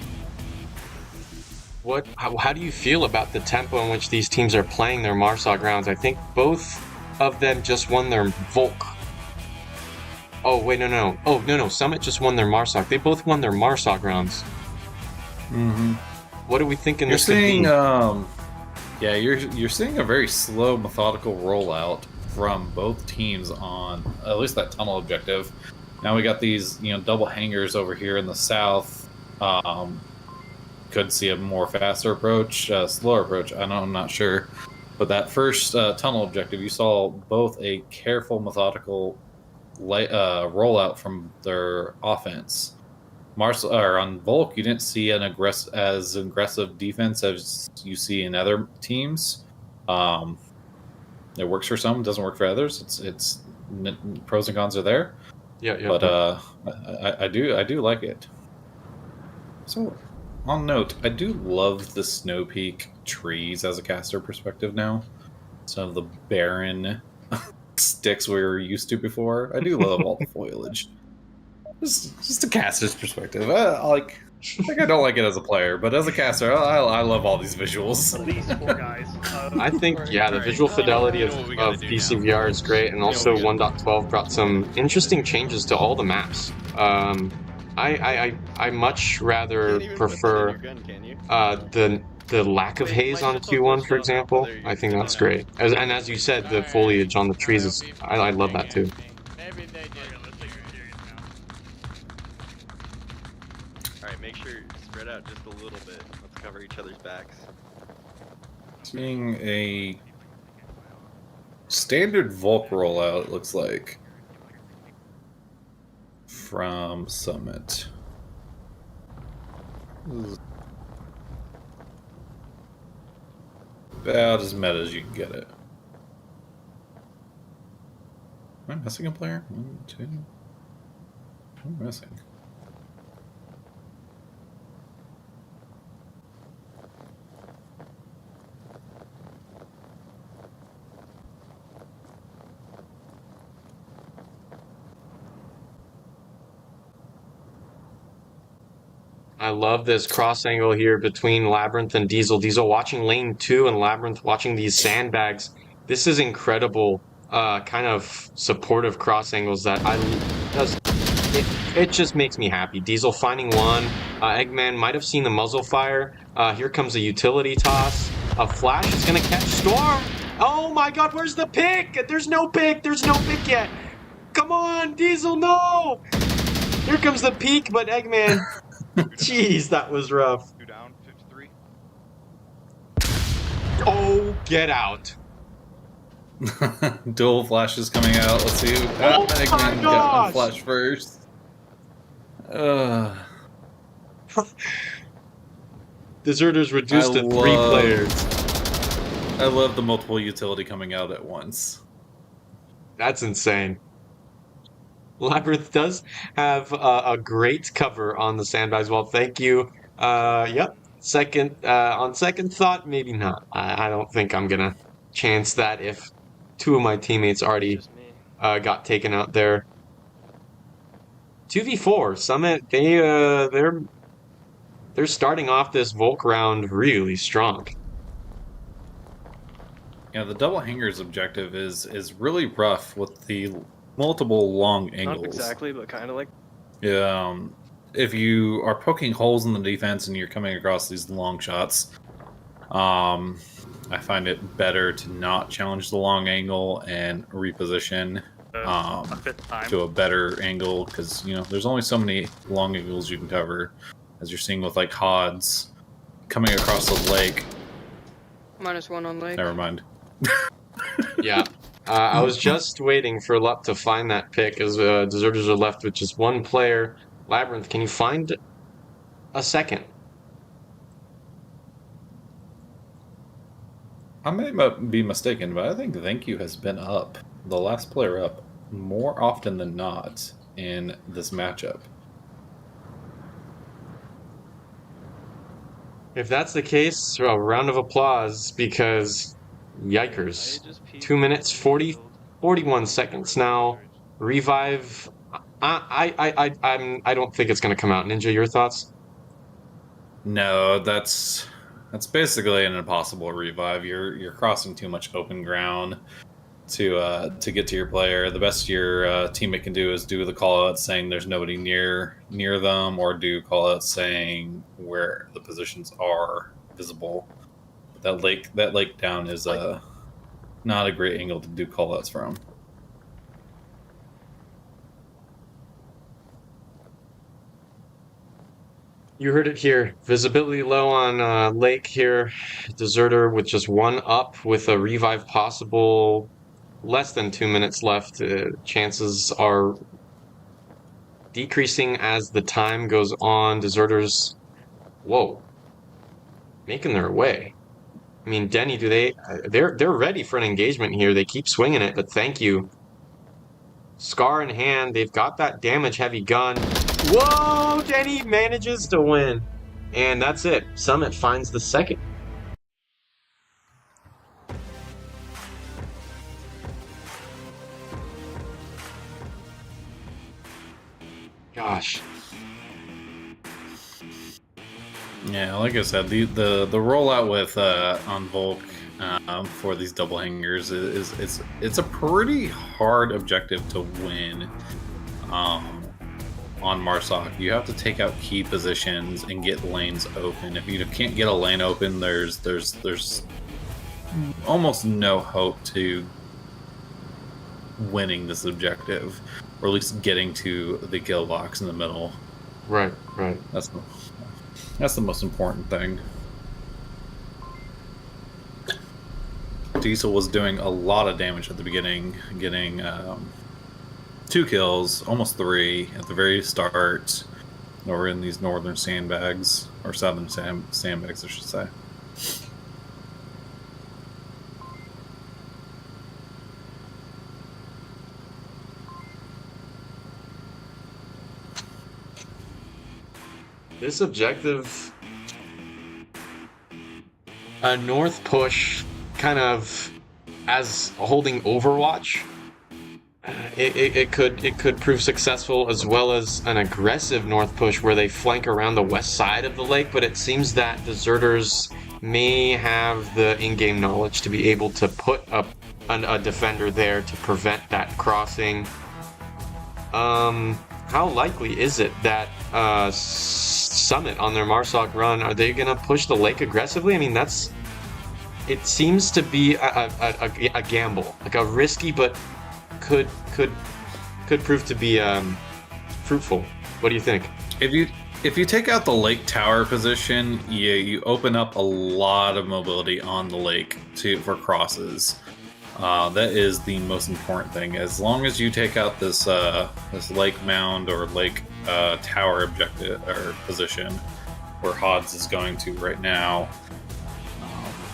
How do you feel about the tempo in which these teams are playing their Marsog rounds? I think both of them just won their Volk. Oh, wait, no. Oh, no. Summit just won their Marsog. They both won their Marsog rounds. Mm-hmm. What are we thinking You're this could seeing, be? yeah, you're seeing a very slow, methodical rollout from both teams on at least that tunnel objective. Now we got these, double hangars over here in the south. Could see a more faster approach, slower approach. I'm not sure. But that first tunnel objective, you saw both a careful, methodical rollout from their offense. On Volk, you didn't see an as aggressive defense as you see in other teams. It works for some, doesn't work for others. It's pros and cons are there. Yeah. But I do like it. So, on note, I do love the Snow Peak trees as a caster perspective now. Some of the barren sticks we were used to before. I do love all the foliage. Just a caster's perspective. I don't like it as a player, but as a caster, I love all these visuals. These four guys. I think, the visual fidelity of DCVR is great, and also 1.12 brought some interesting changes to all the maps. I much rather prefer the lack of haze on Q1, for example. I think that's great. And as you said, the foliage on the trees is... I love that too. Alright, make sure you spread out just a little bit. Let's cover each other's backs. Seeing a standard Volk rollout, it looks like, from Summit. About as meta as you can get it. Am I missing a player? 1, 2. I'm missing. I love this cross angle here between Labyrinth and Diesel. Diesel watching lane 2 and Labyrinth watching these sandbags. This is incredible kind of supportive cross angles that it just makes me happy. Diesel finding one. Eggman might have seen the muzzle fire. Here comes a utility toss. A flash is going to catch Storm. Oh my god, where's the pick? There's no pick. There's no pick yet. Come on, Diesel, no! Here comes the peak, but Eggman. Jeez, that was rough. 2 down, 53. Oh, get out. Dual flashes coming out. Let's see who Oh my Eggman got gosh! on flash first. Deserters reduced to 3 players. I love the multiple utility coming out at once. That's insane. Labyrinth does have a great cover on the sandbags. Well, thank you. Yep. On second thought, maybe not. I don't think I'm gonna chance that if 2 of my teammates already Just me. got taken out there. 2v4 Summit. They're starting off this Volk round really strong. Yeah, the double hangers objective is really rough with the multiple long angles. Not exactly, but kind of like. Yeah, if you are poking holes in the defense and you're coming across these long shots, I find it better to not challenge the long angle and reposition to a better angle, because there's only so many long angles you can cover, as you're seeing with like Hods coming across the lake. -1 on lake. Never mind. Yeah. I was just waiting for Luck to find that pick, as Deserters are left with just 1 player. Labyrinth, can you find a second? I may be mistaken, but I think Thank You has been up, the last player up, more often than not in this matchup. If that's the case, a round of applause, because yikers. 2 minutes 41 seconds now. Revive. I don't think it's gonna come out. Ninja, your thoughts? No, that's basically an impossible revive. You're crossing too much open ground to get to your player. The best your teammate can do is do the call out saying there's nobody near them, or do call out saying where the positions are visible. But that lake down is not a great angle to do call outs from. You heard it here. Visibility low on lake here. Deserter with just 1 up with a revive possible. Less than 2 minutes left. Chances are decreasing as the time goes on. Deserters, whoa, making their way. I mean, Denny, they're ready for an engagement here. They keep swinging it, but Thank You. Scar in hand, they've got that damage-heavy gun. Whoa! Denny manages to win. And that's it. Summit finds the second. Gosh. Yeah, like I said, the rollout with on Volk for these double hangers it's a pretty hard objective to win on Marsoc. You have to take out key positions and get lanes open. If you can't get a lane open, there's almost no hope to winning this objective, or at least getting to the kill box in the middle. Right. That's the most important thing. Diesel was doing a lot of damage at the beginning, getting 2 kills, almost 3 at the very start, or in these northern sandbags, or southern sandbags, I should say. This objective, a north push, kind of as holding Overwatch, it could prove successful, as well as an aggressive north push where they flank around the west side of the lake. But it seems that Deserters may have the in-game knowledge to be able to put a defender there to prevent that crossing. How likely is it that Summit on their Marsoc run, are they gonna push the lake aggressively? I mean, it seems to be a gamble, like a risky, but could prove to be fruitful. What do you think? If you take out the lake tower position, you open up a lot of mobility on the lake for crosses. That is the most important thing. As long as you take out this lake mound or lake tower objective or position where Hodds is going to right now,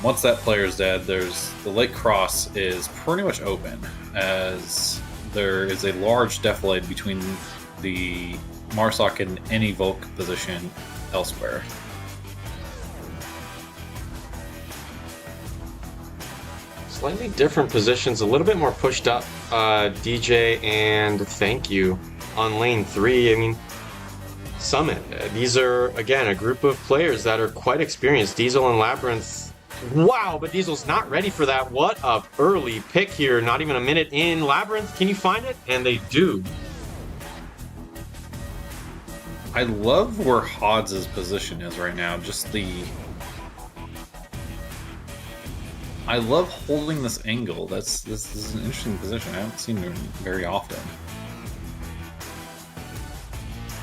once that player's dead, the lake cross is pretty much open, as there is a large defilade between the Marsoc and any Volk position elsewhere. Slightly different positions, a little bit more pushed up. DJ and Thank You on lane 3. I mean, Summit. These are, again, a group of players that are quite experienced. Diesel and Labyrinth. Wow, but Diesel's not ready for that. What a early pick here. Not even a minute in. Labyrinth, can you find it? And they do. I love where Hodds' position is right now. I love holding this angle. This is an interesting position. I haven't seen it very often.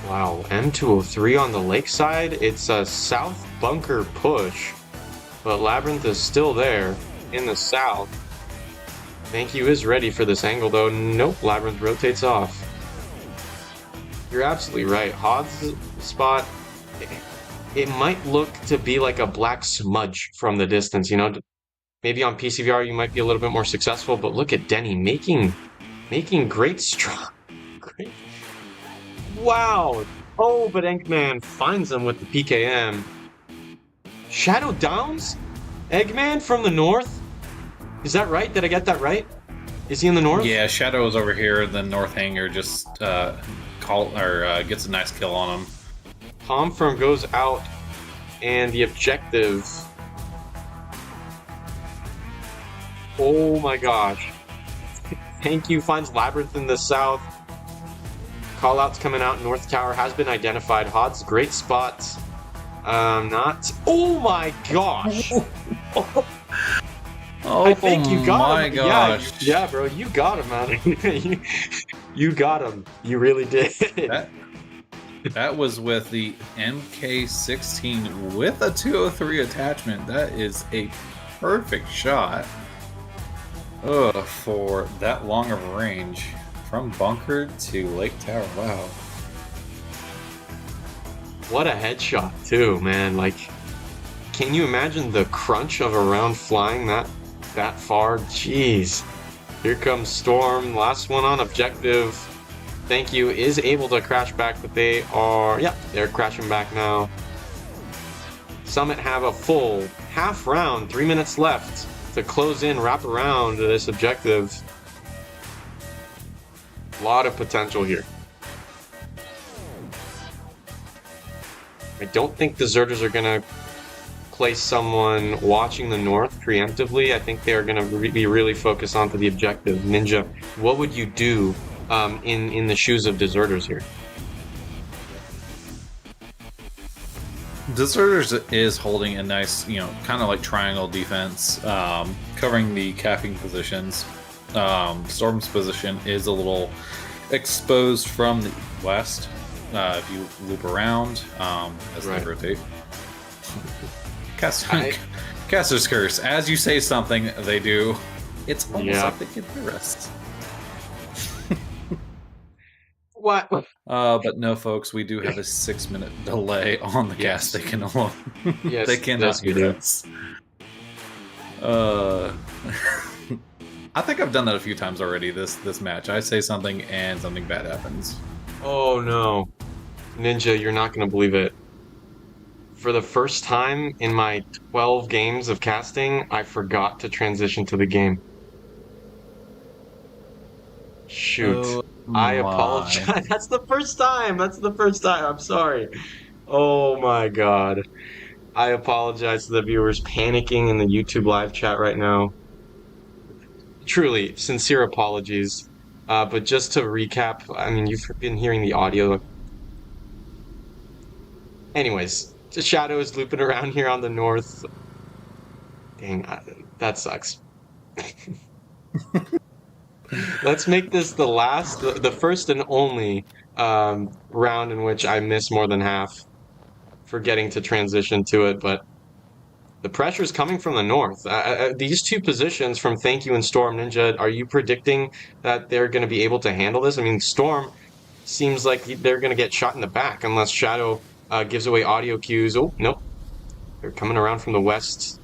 Wow, M203 on the lakeside. It's a south bunker push, but Labyrinth is still there in the south. Thank You is ready for this angle, though. Nope, Labyrinth rotates off. You're absolutely right. Hodds' spot, it might look to be like a black smudge from the distance, you know? Maybe on PCVR you might be a little bit more successful, but look at Denny making great strides. Great. Wow. Oh, but Eggman finds him with the PKM. Shadow Downs? Eggman from the north? Is that right? Did I get that right? Is he in the north? Yeah, Shadow is over here. The north hanger just gets a nice kill on him. Palm Firm goes out, and the objective. Oh my gosh. Thank You finds Labyrinth in the south. Callouts coming out. North Tower has been identified. Hodds, great spots. Not. Oh my gosh. Oh, I think you got him. Gosh. Yeah, bro, you got him, man. you got him. You really did. That was with the MK16 with a 203 attachment. That is a perfect shot. For that long of a range. From bunker to Lake Tower. Wow. What a headshot, too, man. Like, can you imagine the crunch of a round flying that far? Jeez. Here comes Storm. Last one on objective. Thank You is able to crash back, but they're crashing back now. Summit have a full half round, 3 minutes left to close in, wrap around this objective. A lot of potential here. I don't think Deserters are going to place someone watching the north preemptively. I think they are going to be really focused onto the objective. Ninja, what would you do in the shoes of Deserters here? Deserters is holding a nice, kind of like triangle defense, covering the capping positions. Storm's position is a little exposed from the west. If you loop around as they rotate. Caster's Curse. As you say something, they do. It's almost like they get the rest. What? But no, folks, we do have a 6-minute delay on the gas. They can alone. Yes, they cannot do this. I think I've done that a few times already. This match, I say something and something bad happens. Oh no, Ninja, you're not gonna believe it. For the first time in my 12 games of casting, I forgot to transition to the game. Shoot. I apologize. That's the first time. I'm sorry. Oh my god. I apologize to the viewers panicking in the YouTube live chat right now. Truly, sincere apologies. But just to recap, I mean, you've been hearing the audio. Anyways, the Shadow is looping around here on the north. Dang, that sucks. Let's make this the first and only round in which I miss more than half, forgetting to transition to it, but the pressure is coming from the north. These two positions from Thank You and Storm Ninja, are you predicting that they're going to be able to handle this? I mean, Storm seems like they're going to get shot in the back unless Shadow gives away audio cues. Oh, nope. They're coming around from the west.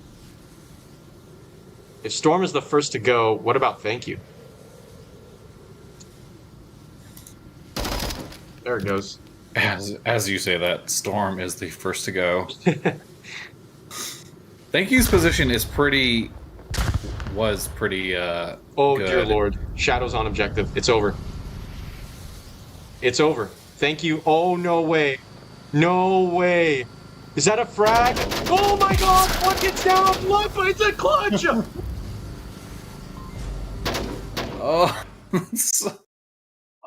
If Storm is the first to go, what about Thank You? There it goes. As you say that, Storm is the first to go. Thank You's position is was pretty oh good. Dear Lord. Shadow's on objective. It's over. It's over. Thank You. Oh, no way. No way. Is that a frag? Oh my god! One gets down! Look, but it's a clutch! Oh, the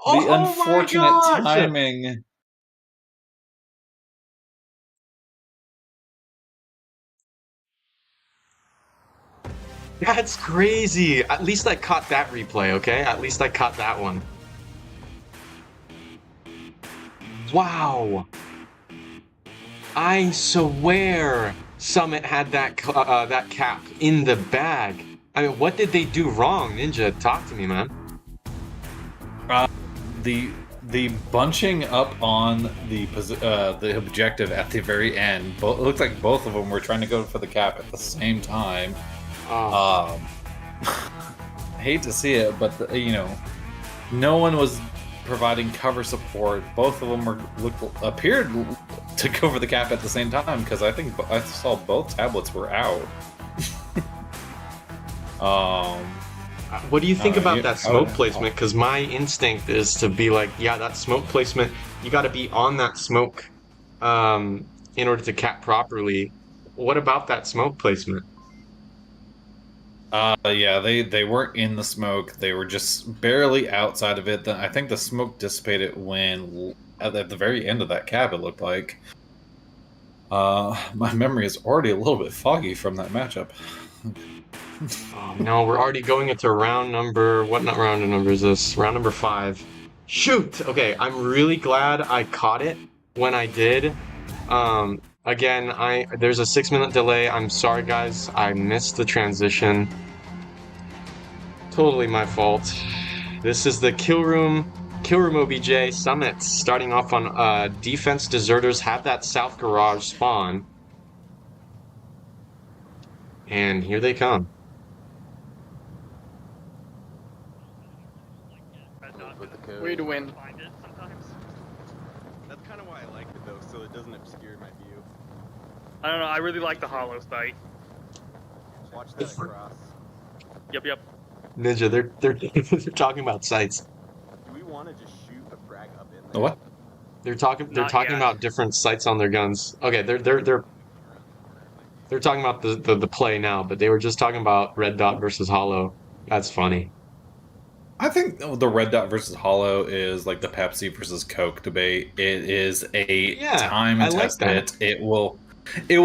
Oh unfortunate my gosh! timing. That's crazy. At least I caught that replay, okay? At least I caught that one. Wow. I swear Summit had that that cap in the bag. I mean, what did they do wrong, Ninja? Talk to me, man. The bunching up on the objective at the very end. It looked like both of them were trying to go for the cap at the same time. Oh. I hate to see it, but no one was providing cover support. Both of them appeared to go for the cap at the same time because I think I saw both tablets were out. What do you think about that smoke placement? Because my instinct is to be like, yeah, that smoke placement, you got to be on that smoke in order to cap properly. What about that smoke placement? Yeah, they weren't in the smoke. They were just barely outside of it. I think the smoke dissipated when at the very end of that cap, it looked like. My memory is already a little bit foggy from that matchup. Oh, no, we're already going into round number... What round number is this? Round number 5. Shoot! Okay, I'm really glad I caught it when I did. Again, there's a 6-minute delay. I'm sorry, guys. I missed the transition. Totally my fault. This is the Kill Room OBJ Summit. Starting off on defense. Deserters have that south garage spawn. And here they come. Way to win. That's kind of why I like it though, so it doesn't obscure my view. I don't know, I really like the hollow site. Watch that across. Yep. Ninja, they're talking about sites. Do we want to just shoot a frag up in there? The what? They're talking Not yet. about different sights on their guns. Okay, they're talking about the play now, but they were just talking about red dot versus hollow. That's funny. I think the red dot versus hollow is like the Pepsi versus Coke debate. It is a time and test bit. It will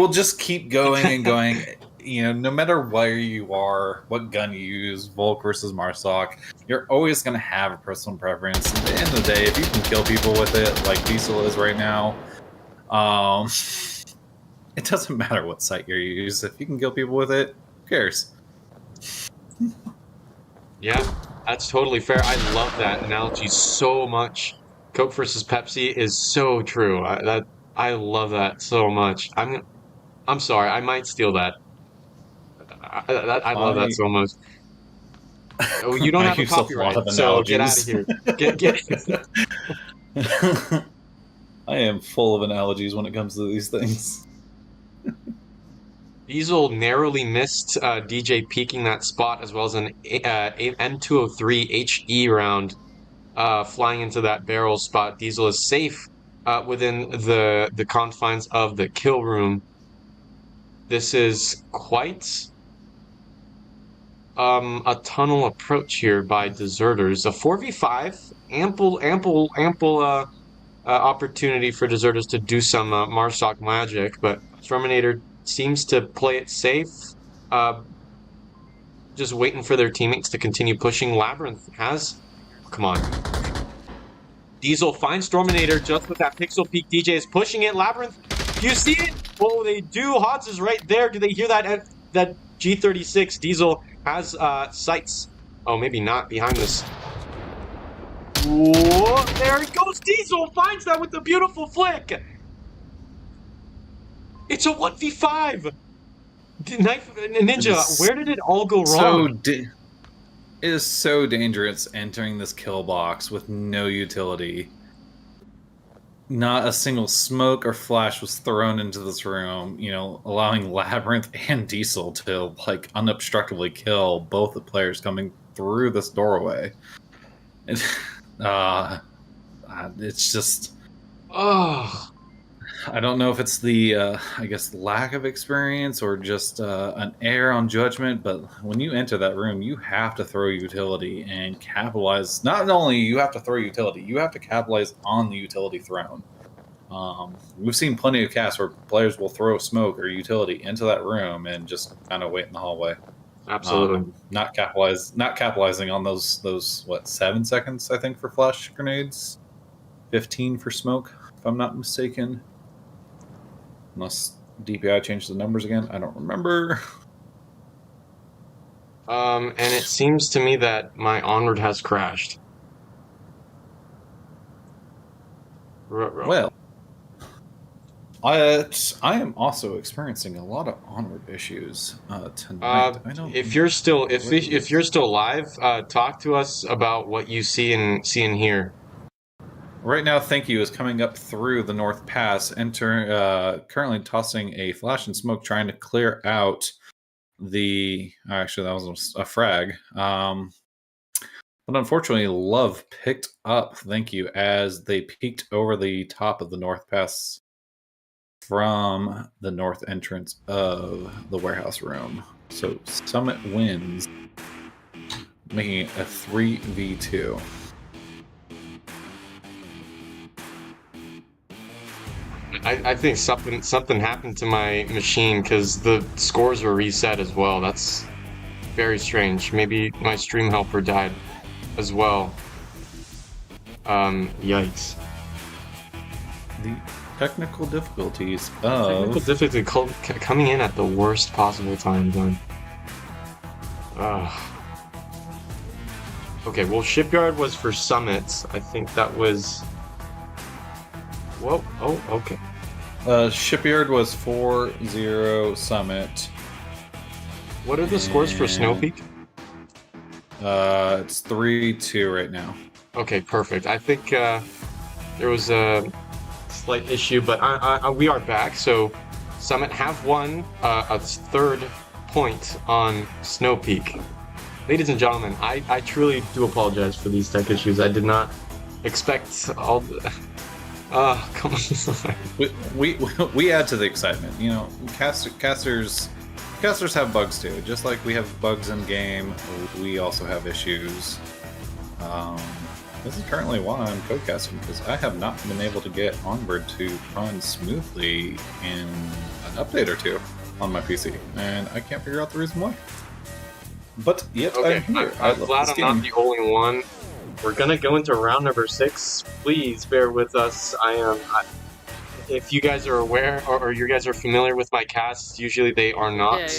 just keep going and going. No matter where you are, what gun you use, Volk versus Marsoc, you're always going to have a personal preference. At the end of the day, if you can kill people with it, like Diesel is right now, it doesn't matter what site you use. If you can kill people with it, who cares? Yeah, that's totally fair. I love that analogy so much. Coke versus Pepsi is so true. I love that so much. I'm sorry, I might steal that. I love that so much. Oh, you don't have a copyright, so get out of here. Get. I am full of analogies when it comes to these things. Diesel narrowly missed DJ peeking that spot, as well as an M203 HE round flying into that barrel spot. Diesel is safe within the confines of the kill room. This is quite a tunnel approach here by Deserters. A 4v5, ample opportunity for Deserters to do some Marsoc magic, but Terminator seems to play it safe, just waiting for their teammates to continue pushing. Labyrinth has... Come on. Diesel finds Storminator just with that Pixel Peak. DJ is pushing it. Labyrinth, do you see it? Oh, they do. Hodz is right there. Do they hear that? That G36 Diesel has sights. Oh, maybe not behind this. Whoa, there it goes. Diesel finds that with the beautiful flick. It's a 1v5. Ninja, where did it all go wrong? It is so dangerous entering this kill box with no utility. Not a single smoke or flash was thrown into this room, you know, allowing Labyrinth and Diesel to, like, unobstructedly kill both the players coming through this doorway. It's just... Oh. I don't know if it's the, I guess, lack of experience or just an error on judgment, but when you enter that room, you have to throw utility and capitalize. Not only you have to throw utility, you have to capitalize on the utility thrown. We've seen plenty of casts where players will throw smoke or utility into that room and just kind of wait in the hallway. Absolutely. Not capitalizing on those what, 7 seconds, I think, for flash grenades, 15 for smoke, if I'm not mistaken. Unless DPI changed the numbers again. I don't remember. And it seems to me that my Onward has crashed. Well, I am also experiencing a lot of Onward issues tonight. If you're still live, talk to us about what you see and hear. Right now, Thank You is coming up through the North Pass, currently tossing a flash and smoke, trying to clear out the... Actually, that was a frag. But unfortunately, Love picked up Thank You as they peeked over the top of the North Pass from the north entrance of the warehouse room. So Summit wins, making it a 3v2. I think something happened to my machine because the scores were reset as well. That's very strange. Maybe my stream helper died as well. Yikes. The technical difficulties coming in at the worst possible time zone. Okay, well, Shipyard was for Summits. I think that was... Whoa, oh, okay. Shipyard was 4-0 Summit. What are the scores for Snow Peak? It's 3-2 right now. Okay, perfect. I think there was a slight issue, but we are back. So Summit have won a third point on Snow Peak. Ladies and gentlemen, I truly do apologize for these tech issues. I did not expect all the... come on. we add to the excitement. You know, casters have bugs too. Just like we have bugs in game, we also have issues. This is currently why I'm codecasting, because I have not been able to get Onward to run smoothly in an update or two on my PC, and I can't figure out the reason why. But yet I'm here. I'm glad I'm not the only one. We're gonna go into round number 6. Please bear with us. If you guys are aware or you guys are familiar with my casts, usually they are not.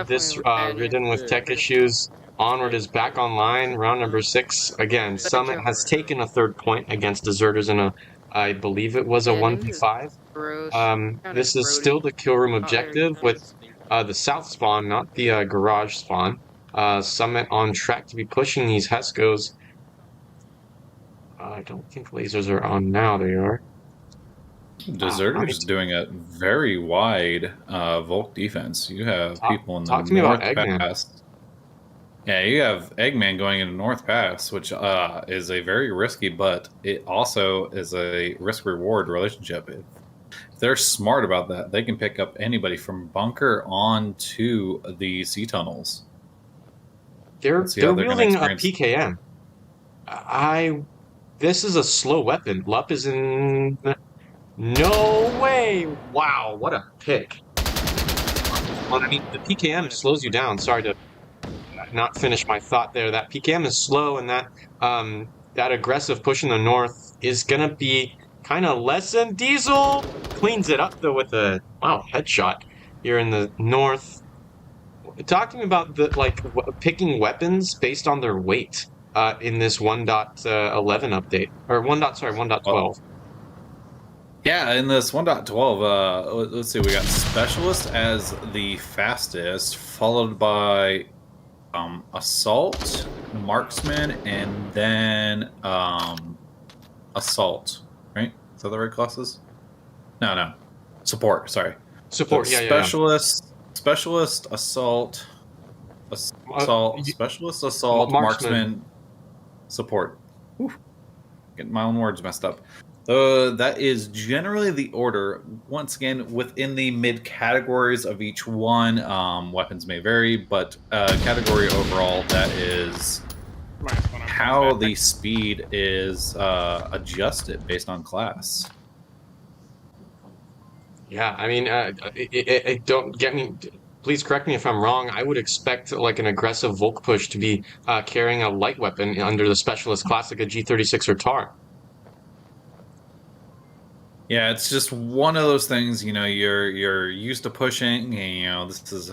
This ridden with tech issues. Onward is back online. Round number 6 again. Summit has taken a third point against Deserters in a, I believe it was a 1v5. This is still the kill room objective with the south spawn, not the garage spawn. Summit on track to be pushing these Hescos. I don't think lasers are on now. They are. Deserters doing a very wide Volk defense. You have people in the talk to me about North Eggman. Pass. Yeah, you have Eggman going into North Pass, which is a very risky, but it also is a risk-reward relationship. If they're smart about that, they can pick up anybody from bunker on to the sea tunnels. They're wielding a PKM. This is a slow weapon. Lup is in... No way! Wow, what a pick. Well, I mean, the PKM slows you down. Sorry to not finish my thought there. That PKM is slow, and that that aggressive push in the north is gonna be kind of lessened. Diesel cleans it up though with a headshot here in the north. Talk to me about the picking weapons based on their weight in this 1.11 update or 1.12. Yeah, in this 1.12, let's see, we got Specialist as the fastest, followed by Assault, Marksman, and then Assault, right? Is that the right classes? No. Support, sorry. Support, so Specialist, Assault, Specialist, Assault, Marksman, Support. Whew. Getting my own words messed up. That is generally the order. Once again, within the mid categories of each one, weapons may vary, but category overall, that is how the speed is adjusted based on class. Yeah, I mean, don't get me. Please correct me if I'm wrong. I would expect like an aggressive Volk push to be carrying a light weapon under the Specialist class, like a G36 or TAR. Yeah, it's just one of those things, you know, you're used to pushing, and, you know, this is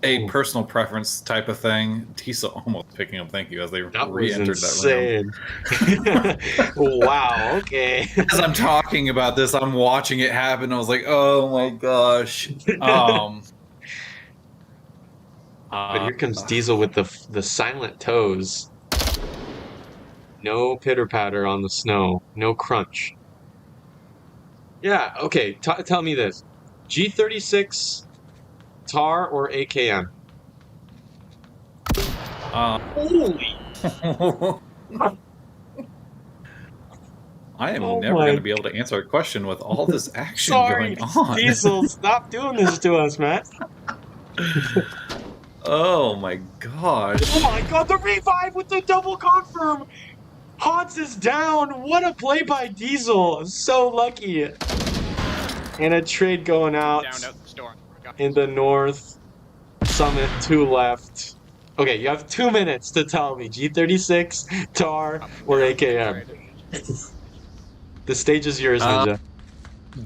a personal preference type of thing. Tisa almost picking up thank you as they re-entered that room. Wow, okay. As I'm talking about this, I'm watching it happen. I was like, oh my gosh. But here comes Diesel with the silent toes. No pitter-patter on the snow. No crunch. Yeah, okay. Tell me this. G36, TAR, or AKM? Holy! I am never going to be able to answer a question with all this action going on. Diesel, stop doing this to us, man. Oh my gosh. Oh my god, the revive with the double confirm! Hans is down! What a play by Diesel! So lucky! And a trade going out in the north. Summit 2 left. Okay, you have 2 minutes to tell me G36, TAR, or AKM. The stage is yours, Ninja.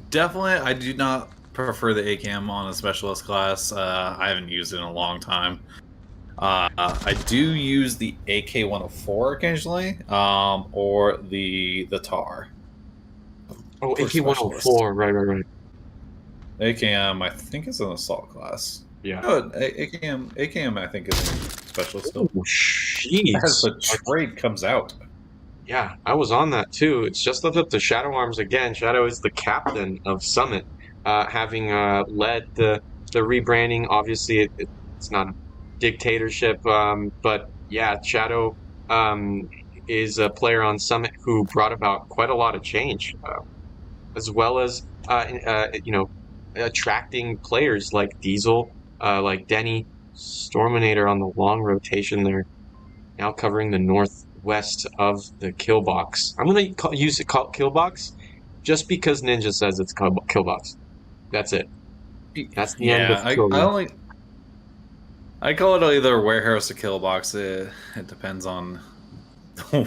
Definitely, I do not prefer the AKM on a Specialist class. I haven't used it in a long time. I do use the AK-104 occasionally, or the TAR. Oh, AK-104, right. AKM, I think, is an assault class. Yeah. No, AKM, I think, is a Specialist still. Oh, jeez. As the trade comes out. Yeah, I was on that too. It's just left up to Shadow Arms again. Shadow is the captain of Summit, having led the rebranding. Obviously, it's not a dictatorship, but yeah, Shadow is a player on Summit who brought about quite a lot of change, as well as attracting players like Diesel, like Denny, Storminator on the long rotation there, now covering the northwest of the kill box. I'm gonna use it called kill box just because Ninja says it's called kill box. That's it. That's the end of kill. I call it either warehouse or kill box. It depends on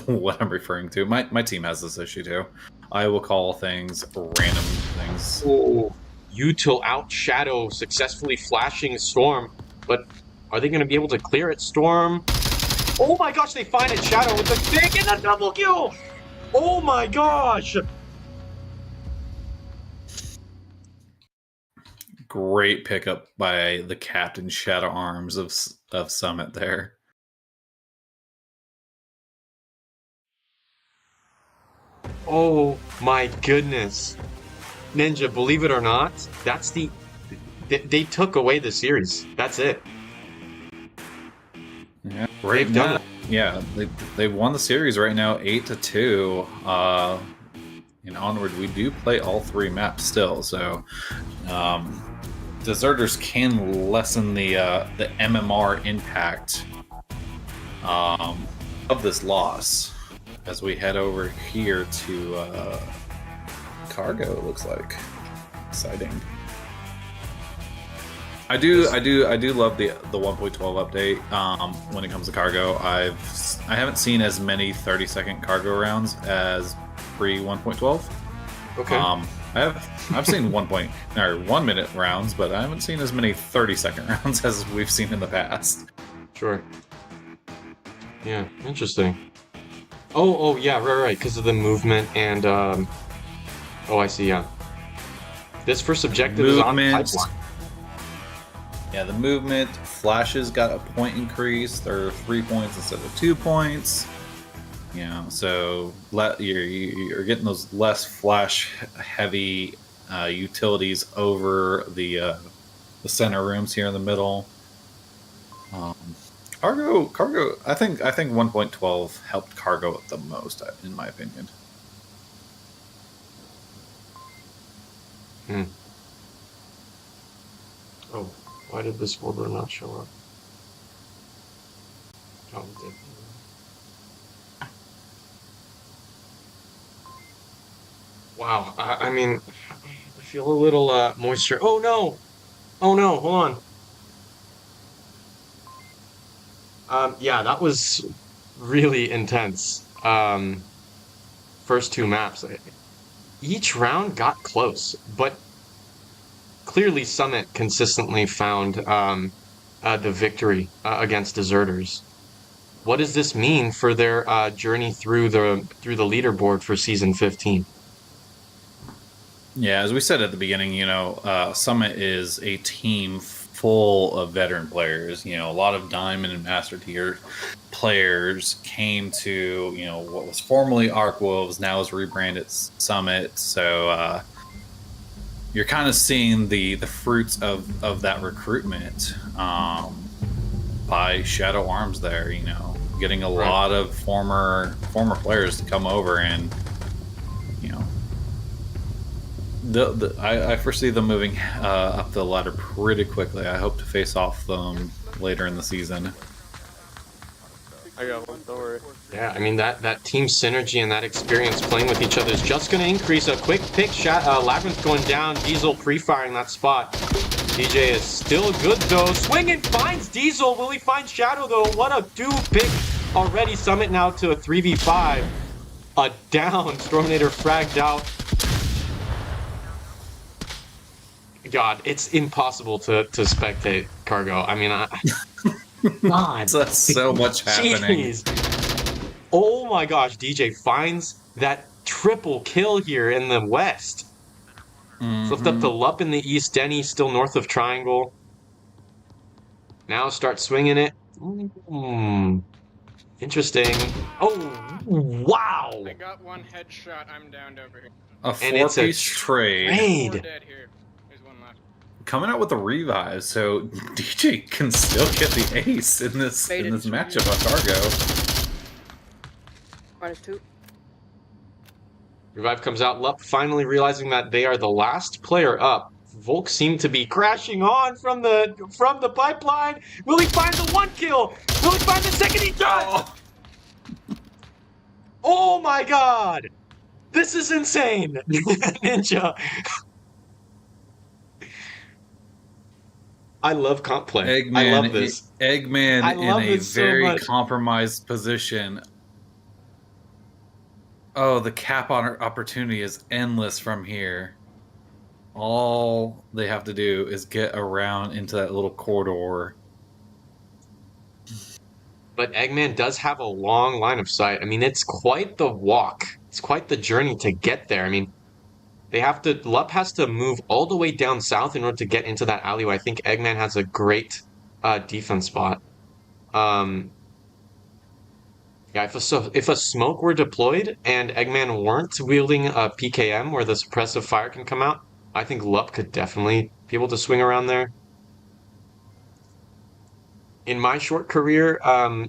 what I'm referring to. My team has this issue too. I will call things random things. Oh, Util out Shadow successfully flashing Storm, but are they going to be able to clear it? Storm. Oh my gosh, they find it. Shadow with the big and a double kill. Oh my gosh. Great pickup by the captain Shadow Arms of Summit there. Oh my goodness. Ninja, believe it or not, that's they took away the series. That's it. Yeah, right now. Yeah, they won the series right now, 8-2. In Onward, we do play all 3 maps still, so deserters can lessen the MMR impact of this loss as we head over here to cargo. It looks like exciting. I do love the 1.12 update. When it comes to cargo, I haven't seen as many 30-second cargo rounds as pre 1.12. Okay. I've seen 1 minute rounds, but I haven't seen as many 30-second rounds as we've seen in the past. Sure. Yeah, interesting. Oh, yeah, right, because of the movement and, oh, I see, yeah. This first objective is on pipeline. Yeah, the movement, flashes got a point increase. There are 3 points instead of 2 points. Yeah, so you're getting those less flash-heavy utilities over the center rooms here in the middle. Cargo. I think 1.12 helped cargo it the most, in my opinion. Oh, why did this folder not show up? Oh, it did. Wow, I mean, I feel a little moisture. Oh no, hold on. Yeah, that was really intense. First two maps. Each round got close, but clearly Summit consistently found the victory against Deserters. What does this mean for their journey through the leaderboard for season 15? Yeah, as we said at the beginning, Summit is a team full of veteran players. A lot of Diamond and Master Tier players came to, what was formerly Arc Wolves, now is rebranded Summit. So you're kind of seeing the fruits of that recruitment by Shadow Arms there, getting a lot of former players to come over and, I foresee them moving up the ladder pretty quickly. I hope to face off them later in the season. I got one, don't worry. Yeah, I mean, that team synergy and that experience playing with each other is just going to increase. A quick pick shot, Labyrinth going down, Diesel pre-firing that spot. DJ is still good, though. Swinging, finds Diesel. Will he find Shadow, though? What a dude pick already. Summit now to a 3v5. A down. Storminator fragged out. God, it's impossible to spectate Cargo. I mean, God. That's so much happening. Jeez. Oh my gosh, DJ finds that triple kill here in the west. Flipped up to Lup in the east, Denny still north of Triangle. Now start swinging it. Interesting. Oh, wow. I got one headshot, I'm down over here. A four-piece trade. Four dead here. There's one left. Coming out with a revive, so DJ can still get the ace in this matchup on Cargo. -2. Revive comes out. Lup finally realizing that they are the last player up. Volk seemed to be crashing on from the pipeline. Will he find the one kill? Will he find the second? He does! Oh my god! This is insane! Ninja. I love comp play. Eggman, I love this. Eggman in a very compromised position. Oh, the cap on opportunity is endless from here. All they have to do is get around into that little corridor. But Eggman does have a long line of sight. I mean, it's quite the walk. It's quite the journey to get there. I mean, Lup has to move all the way down south in order to get into that alleyway. I think Eggman has a great defense spot. Yeah, if a smoke were deployed and Eggman weren't wielding a PKM where the suppressive fire can come out, I think Lup could definitely be able to swing around there. In my short career,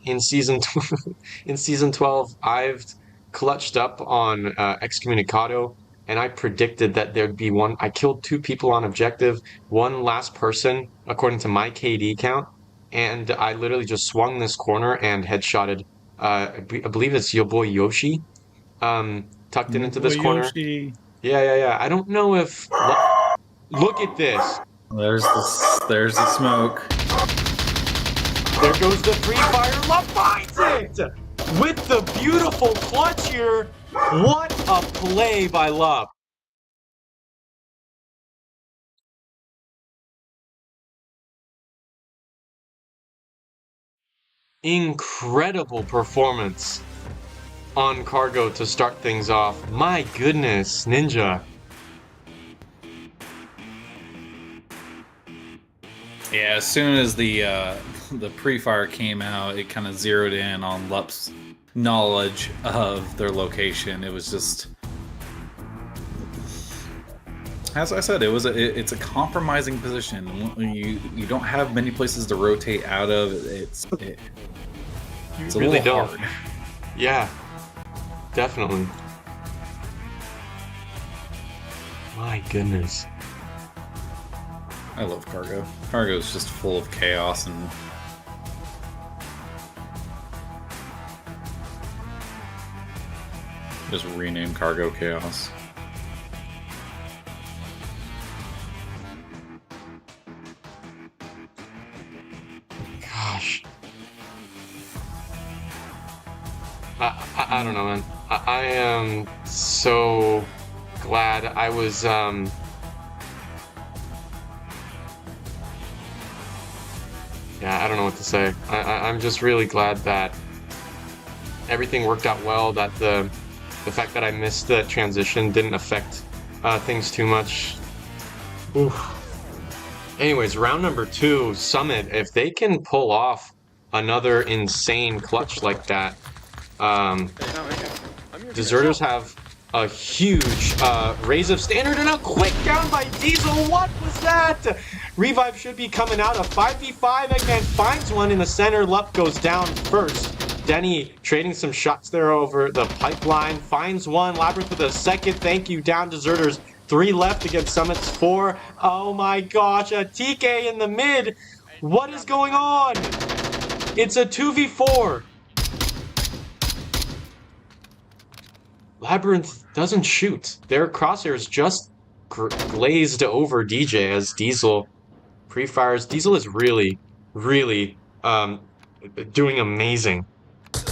in season 12, I've clutched up on Excommunicado, and I predicted that there'd be one. I killed 2 people on objective, one last person according to my KD count, and I literally just swung this corner and headshotted. I believe it's your boy Yoshi, tucked into this corner. Yoshi. Yeah. I don't know if. Look at this. There's the There's the smoke. There goes the free fire. Love finds it with the beautiful clutch here. What a play by Love. Incredible performance on Cargo to start things off. My goodness, Ninja. Yeah, as soon as the pre-fire came out, it kind of zeroed in on Lup's knowledge of their location. It was just, as I said, it's a compromising position. You don't have many places to rotate out of. It's a really little don't. hard. Yeah, definitely. My goodness. I love Cargo. Cargo is just full of chaos and just rename Cargo Chaos. Gosh. I don't know, man. I am so glad I was yeah, I don't know what to say. I'm just really glad that everything worked out well, that the fact that I missed the transition didn't affect things too much. Oof. Anyways, round number 2, Summit, if they can pull off another insane clutch like that, Deserters have a huge raise of standard and a quick down by Diesel. What was that? Revive should be coming out. A 5v5. Eggman finds one in the center. Lup goes down first. Denny trading some shots there over the pipeline. Finds one. Labyrinth with a second. Thank you, down Deserters. 3 left against Summit's 4. Oh my gosh, a TK in the mid. What is going on? It's a 2v4. Labyrinth doesn't shoot. Their crosshairs just glazed over DJ as Diesel pre-fires. Diesel is really, really doing amazing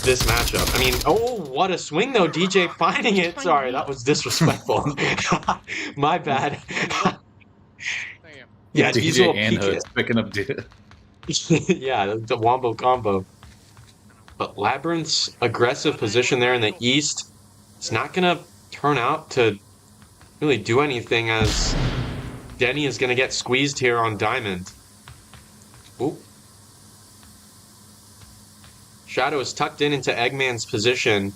this matchup. I mean, oh, what a swing though. DJ finding it. Sorry, that was disrespectful. My bad. Yeah, DJ Diesel and Hood's picking up. yeah, the Wombo combo. But Labyrinth's aggressive position there in the east, it's not going to turn out to really do anything as Denny is going to get squeezed here on Diamond. Ooh. Shadow is tucked into Eggman's position.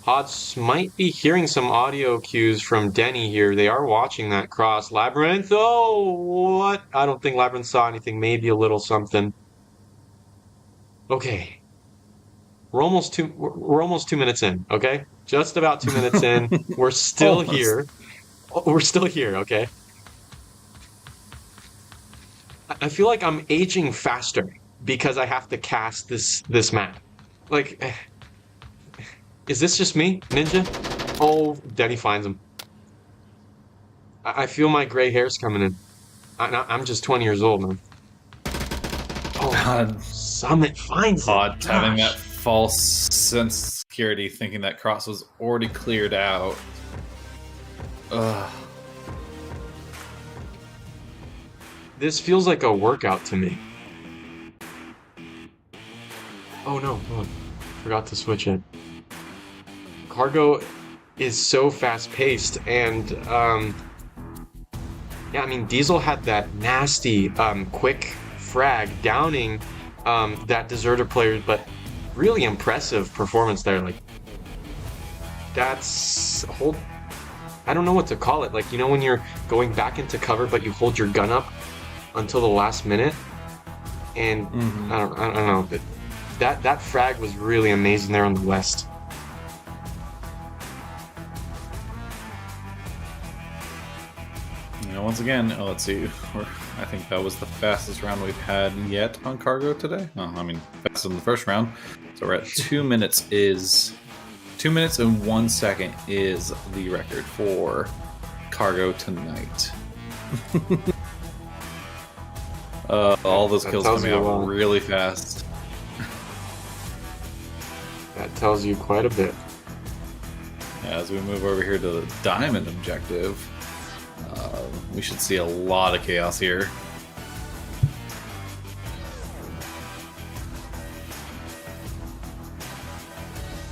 Hods might be hearing some audio cues from Denny here. They are watching that cross. Labyrinth, oh, what? I don't think Labyrinth saw anything. Maybe a little something. Okay. We're almost 2 minutes in, okay? Just about 2 minutes in. We're still here. We're still here, okay? I feel like I'm aging faster because I have to cast this map. Like, is this just me, Ninja? Oh, Denny finds him. I feel my gray hair's coming in. I'm just 20 years old, man. Oh, God. Summit finds him. Odd having that false sense of security, thinking that cross was already cleared out. Ugh. This feels like a workout to me. Oh no, oh, forgot to switch it. Cargo is so fast-paced, and yeah, I mean, Diesel had that nasty quick frag downing that Deserter player, but really impressive performance there. Like, that's I don't know what to call it. Like, you know, when you're going back into cover, but you hold your gun up until the last minute, and I don't know. That frag was really amazing there on the west. You know, once again, let's see. I think that was the fastest round we've had yet on Cargo today. Oh, I mean, faster than the first round. So we're at 2 minutes. 2 minutes and 1 second is the record for Cargo tonight. All those That kills tells coming you a out lot. really fast. That tells you quite a bit. As we move over here to the diamond objective, we should see a lot of chaos here.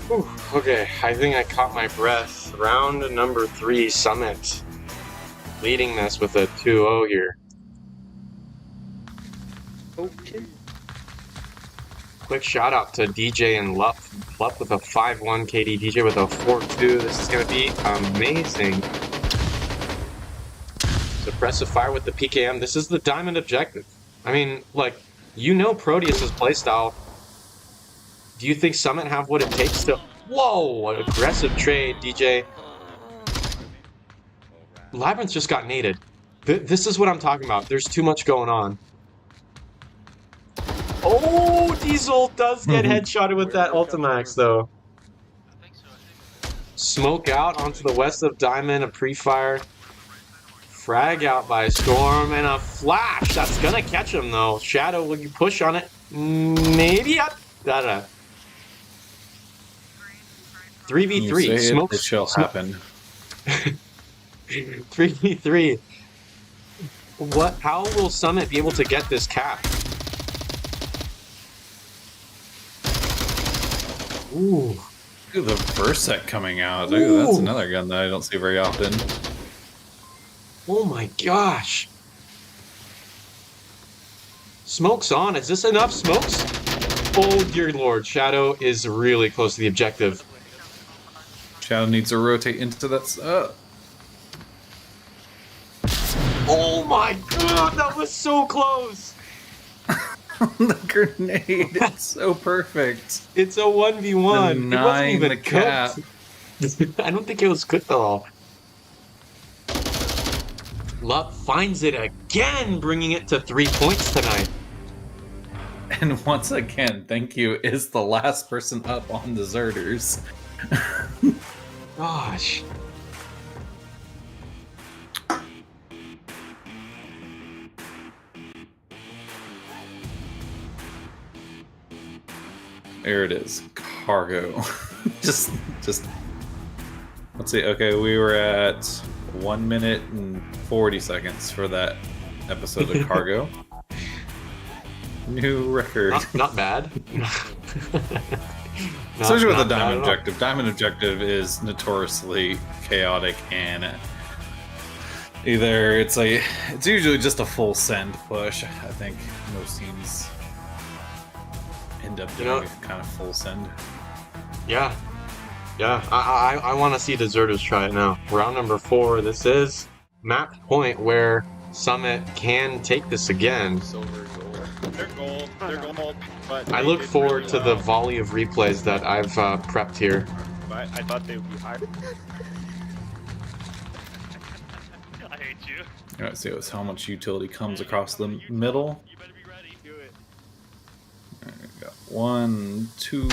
Whew, okay, I think I caught my breath. Round number 3, Summit. Leading this with a 2-0 here. Okay. Quick shout out to DJ and Lup. Lup with a 5-1 KD, DJ with a 4-2. This is going to be amazing. Suppressive fire with the PKM. This is the diamond objective. I mean, like, you know Proteus's playstyle. Do you think Summit have what it takes to... Whoa! An aggressive trade, DJ. Labyrinth just got naded. This is what I'm talking about. There's too much going on. Oh, Diesel does get headshotted with that Ultimax, though. Smoke out onto the west of Diamond, a pre-fire. Frag out by Storm, and a flash. That's gonna catch him, though. Shadow, will you push on it? Maybe? Da-da. 3v3. Smoke. It shall happen. 3v3. What? How will Summit be able to get this cap? Ooh. Look at the Versec coming out. Ooh, that's another gun that I don't see very often. Oh my gosh. Smoke's on. Is this enough smokes? Oh dear lord. Shadow is really close to the objective. Shadow needs to rotate into that. Oh my god, that was so close. The grenade, it's so perfect. It's a 1v1. Denying the cap. I don't think it was cooked at all. Lup finds it again, bringing it to 3 points tonight. And once again, thank you is the last person up on deserters. Gosh. There it is. Cargo. just let's see. Okay, we were at 1 minute and 40 seconds for that episode of Cargo. New record. Not bad. Especially with the diamond objective. Diamond objective is notoriously chaotic, and either it's usually just a full send push. I think most teams end up doing a kind of full send. Yeah. Yeah. I want to see deserters try it now. Round number 4. This is map point where Summit can take this again. Silver, gold. They're gold. They're gold. But I look forward to the volley of replays that I've prepped here. I thought they would be higher. I hate you. Alright, see how much utility comes across the middle. You better be ready. Do it. Got 1, 2.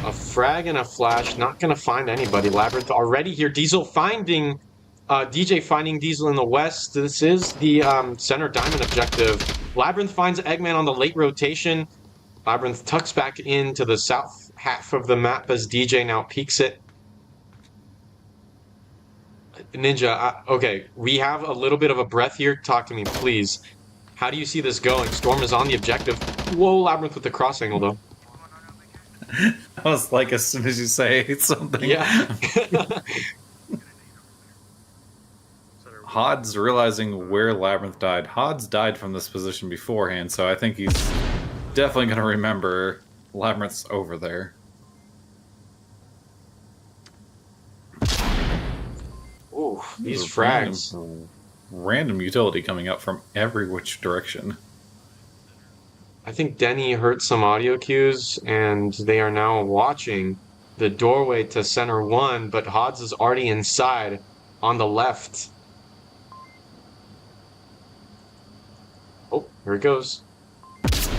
A frag and a flash, not gonna find anybody. Labyrinth already here. Diesel finding, DJ finding Diesel in the west. This is the center diamond objective. Labyrinth finds Eggman on the late rotation. Labyrinth tucks back into the south half of the map as DJ now peeks it. Ninja, okay, we have a little bit of a breath here. Talk to me, please. How do you see this going? Storm is on the objective. Whoa, Labyrinth with the cross angle, though. I was like, as soon as you say something. Yeah. Hod's realizing where Labyrinth died. Hod's died from this position beforehand, so I think he's definitely going to remember Labyrinth's over there. Ooh, these frags. Random utility coming up from every which direction. I think Denny heard some audio cues, and they are now watching the doorway to center 1, but Hod's is already inside on the left. Oh, here it goes.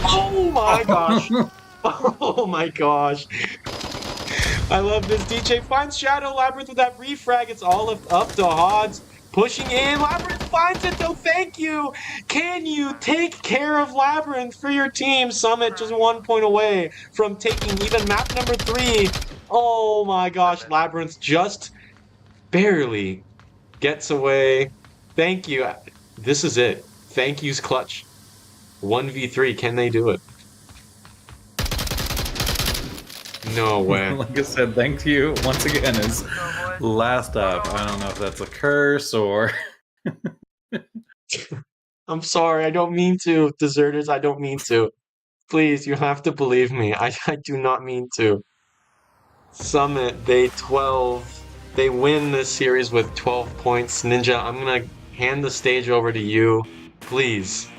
Oh my gosh! Oh my gosh! I love this. DJ finds Shadow. Labyrinth with that refrag. It's all up to Hod's. Pushing in. Labyrinth finds it though. Thank you. Can you take care of Labyrinth for your team? Summit just 1 point away from taking even map number 3. Oh my gosh, Labyrinth just barely gets away. Thank you. This is it. Thank you's clutch. 1v3. Can they do it? No way. Like I said, thank you once again is last up. I don't know if that's a curse or. I'm sorry. I don't mean to. Deserters, I don't mean to. Please, you have to believe me. I do not mean to. Summit, they 12. They win this series with 12 points. Ninja, I'm going to hand the stage over to you. Please,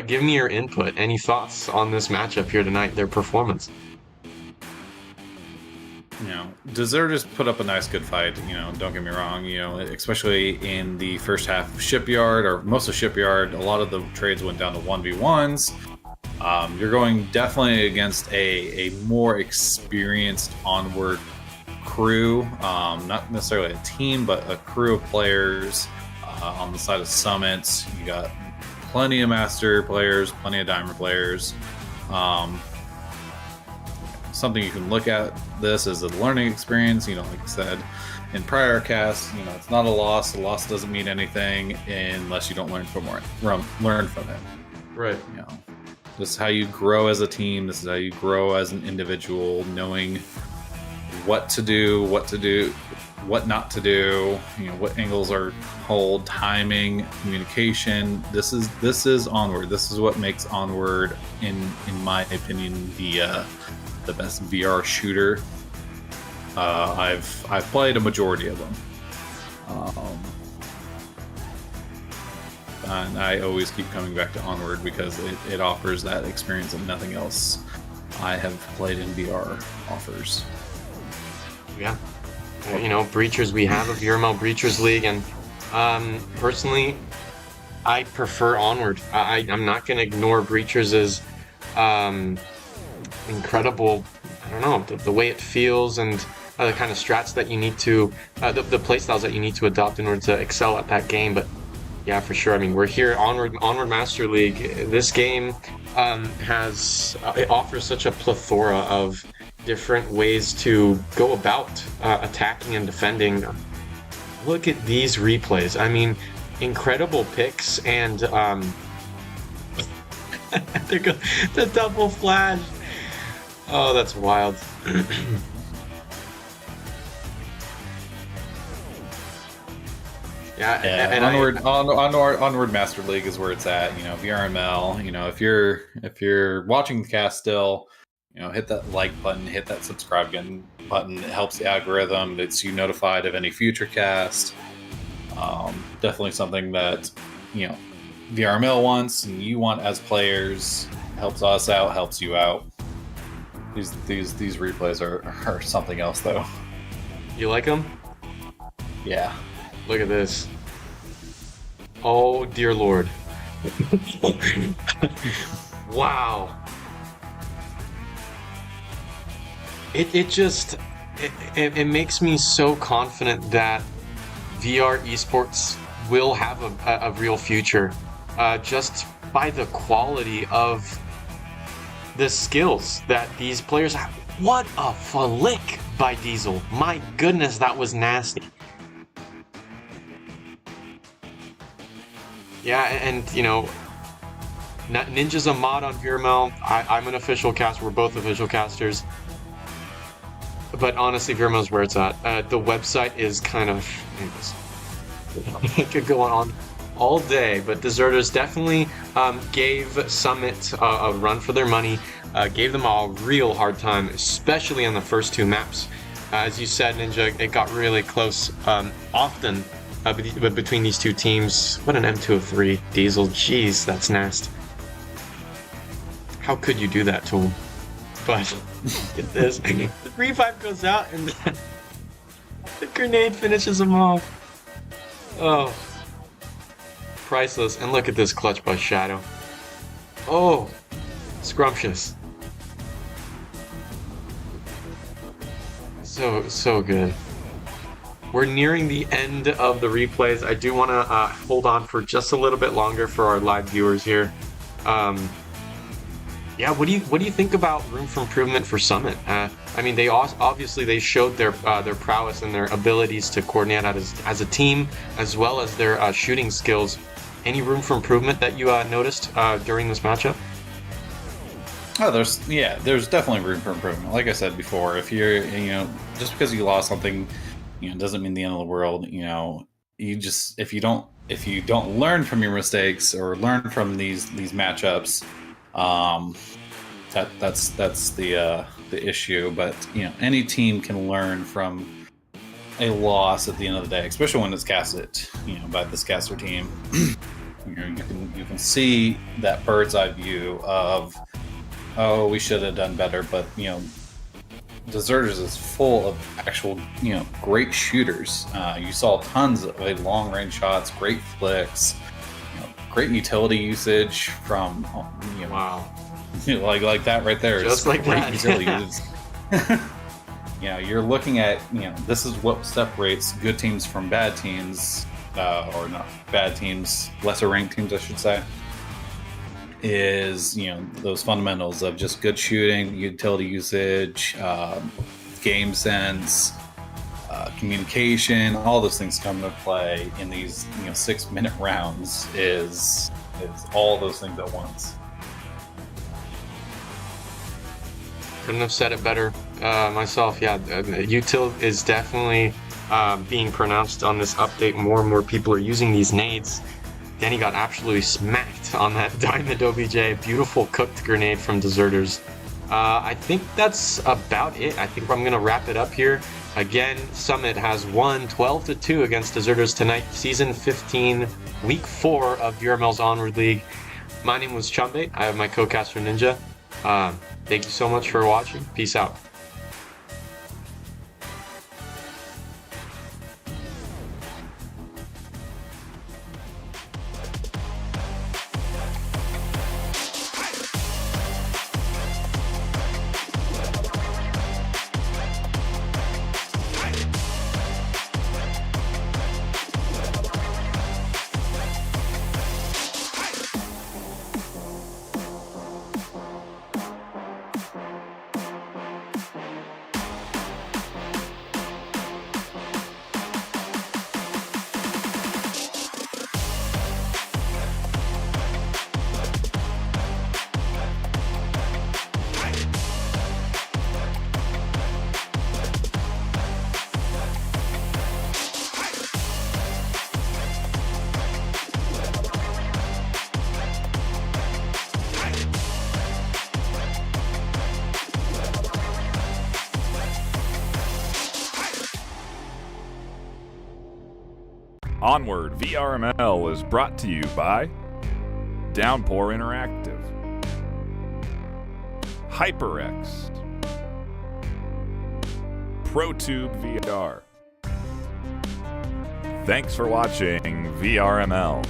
give me your input. Any thoughts on this matchup here tonight, their performance? You know, Deserters put up a nice good fight, you know, don't get me wrong, you know, especially in the first half of Shipyard, or most of Shipyard, a lot of the trades went down to 1v1s. You're going definitely against a more experienced Onward crew, not necessarily a team, but a crew of players on the side of Summit. You got plenty of Master players, plenty of Diamond players. Something you can look at this as a learning experience, you know, like I said in prior casts, you know, it's not a loss. A loss doesn't mean anything unless you don't learn from it. Right. You know, this is how you grow as a team. This is how you grow as an individual, knowing what to do, what not to do, you know, what angles are hold, timing, communication. This is Onward. This is what makes Onward, in my opinion, the best VR shooter. I've played a majority of them, and I always keep coming back to Onward because it offers that experience that nothing else I have played in VR offers. Yeah. You know, Breachers, we have a VRML Breachers League, and personally, I prefer Onward. I'm not going to ignore Breachers as incredible, I don't know, the way it feels and the kind of strats that you need to, the playstyles that you need to adopt in order to excel at that game. But yeah, for sure. I mean, we're here, Onward Master League. This game it offers such a plethora of different ways to go about attacking and defending. Look at these replays. I mean, incredible picks, and the double flash. Oh, that's wild. Yeah, and Onward Master League is where it's at. You know, VRML. You know, if you're watching the cast still, you know, hit that like button, hit that subscribe button. It helps the algorithm. It's you notified of any future cast. Definitely something that, you know, VRML wants and you want as players. Helps us out, helps you out. These replays are something else, though. You like them? Yeah. Look at this. Oh, dear Lord. Wow. It makes me so confident that VR esports will have a real future, just by the quality of the skills that these players have. What a flick by Diesel. My goodness, that was nasty. Yeah, and you know, Ninja's a mod on VRML. I'm an official caster. We're both official casters. But honestly, VRML is where it's at. The website is kind of... It could go on all day, but Deserters definitely gave Summit a run for their money. Gave them a real hard time, especially on the first two maps. As you said, Ninja, it got really close often. But between these two teams, what an M203 Diesel. Jeez, that's nasty. How could you do that to him? But look at this. The 3-5 goes out and the grenade finishes him off. Oh. Priceless. And look at this clutch by Shadow. Oh. Scrumptious. So good. we're nearing the end of the replays. I do want to hold on for just a little bit longer for our live viewers here. Yeah, what do you think about room for improvement for Summit? I mean, they obviously they showed their prowess and their abilities to coordinate as a team, as well as their shooting skills. Any room for improvement that you noticed during this matchup? Oh, there's definitely room for improvement. Like I said before, if you're, just because you lost something, doesn't mean the end of the world. If you don't learn from your mistakes or learn from these matchups, that's the issue. But any team can learn from a loss at the end of the day, especially when it's casted, by this caster team. You can see that bird's eye view of, oh, we should have done better, but Deserters is full of actual great shooters. You saw tons of long range shots, great flicks, great utility usage from wow, like that right there. Just like great that. Utility usage. You're looking at this is what separates good teams from bad teams, or not bad teams, lesser ranked teams, I should say. Is those fundamentals of just good shooting, utility usage, game sense, communication, all those things come into play in these 6-minute rounds. Is all those things at once. Couldn't have said it better myself. Yeah, util is definitely being pronounced on this update. More and more people are using these nades. Danny got absolutely smacked on that Diamond OBJ. Beautiful cooked grenade from Deserters. I think that's about it. I think I'm going to wrap it up here. Again, Summit has won 12-2 against Deserters tonight. Season 15, Week 4 of VRML's Onward League. My name was Chumbate. I have my co-caster Ninja. Thank you so much for watching. Peace out. Onward VRML is brought to you by Downpour Interactive, HyperX, ProTube VR. Thanks for watching VRML.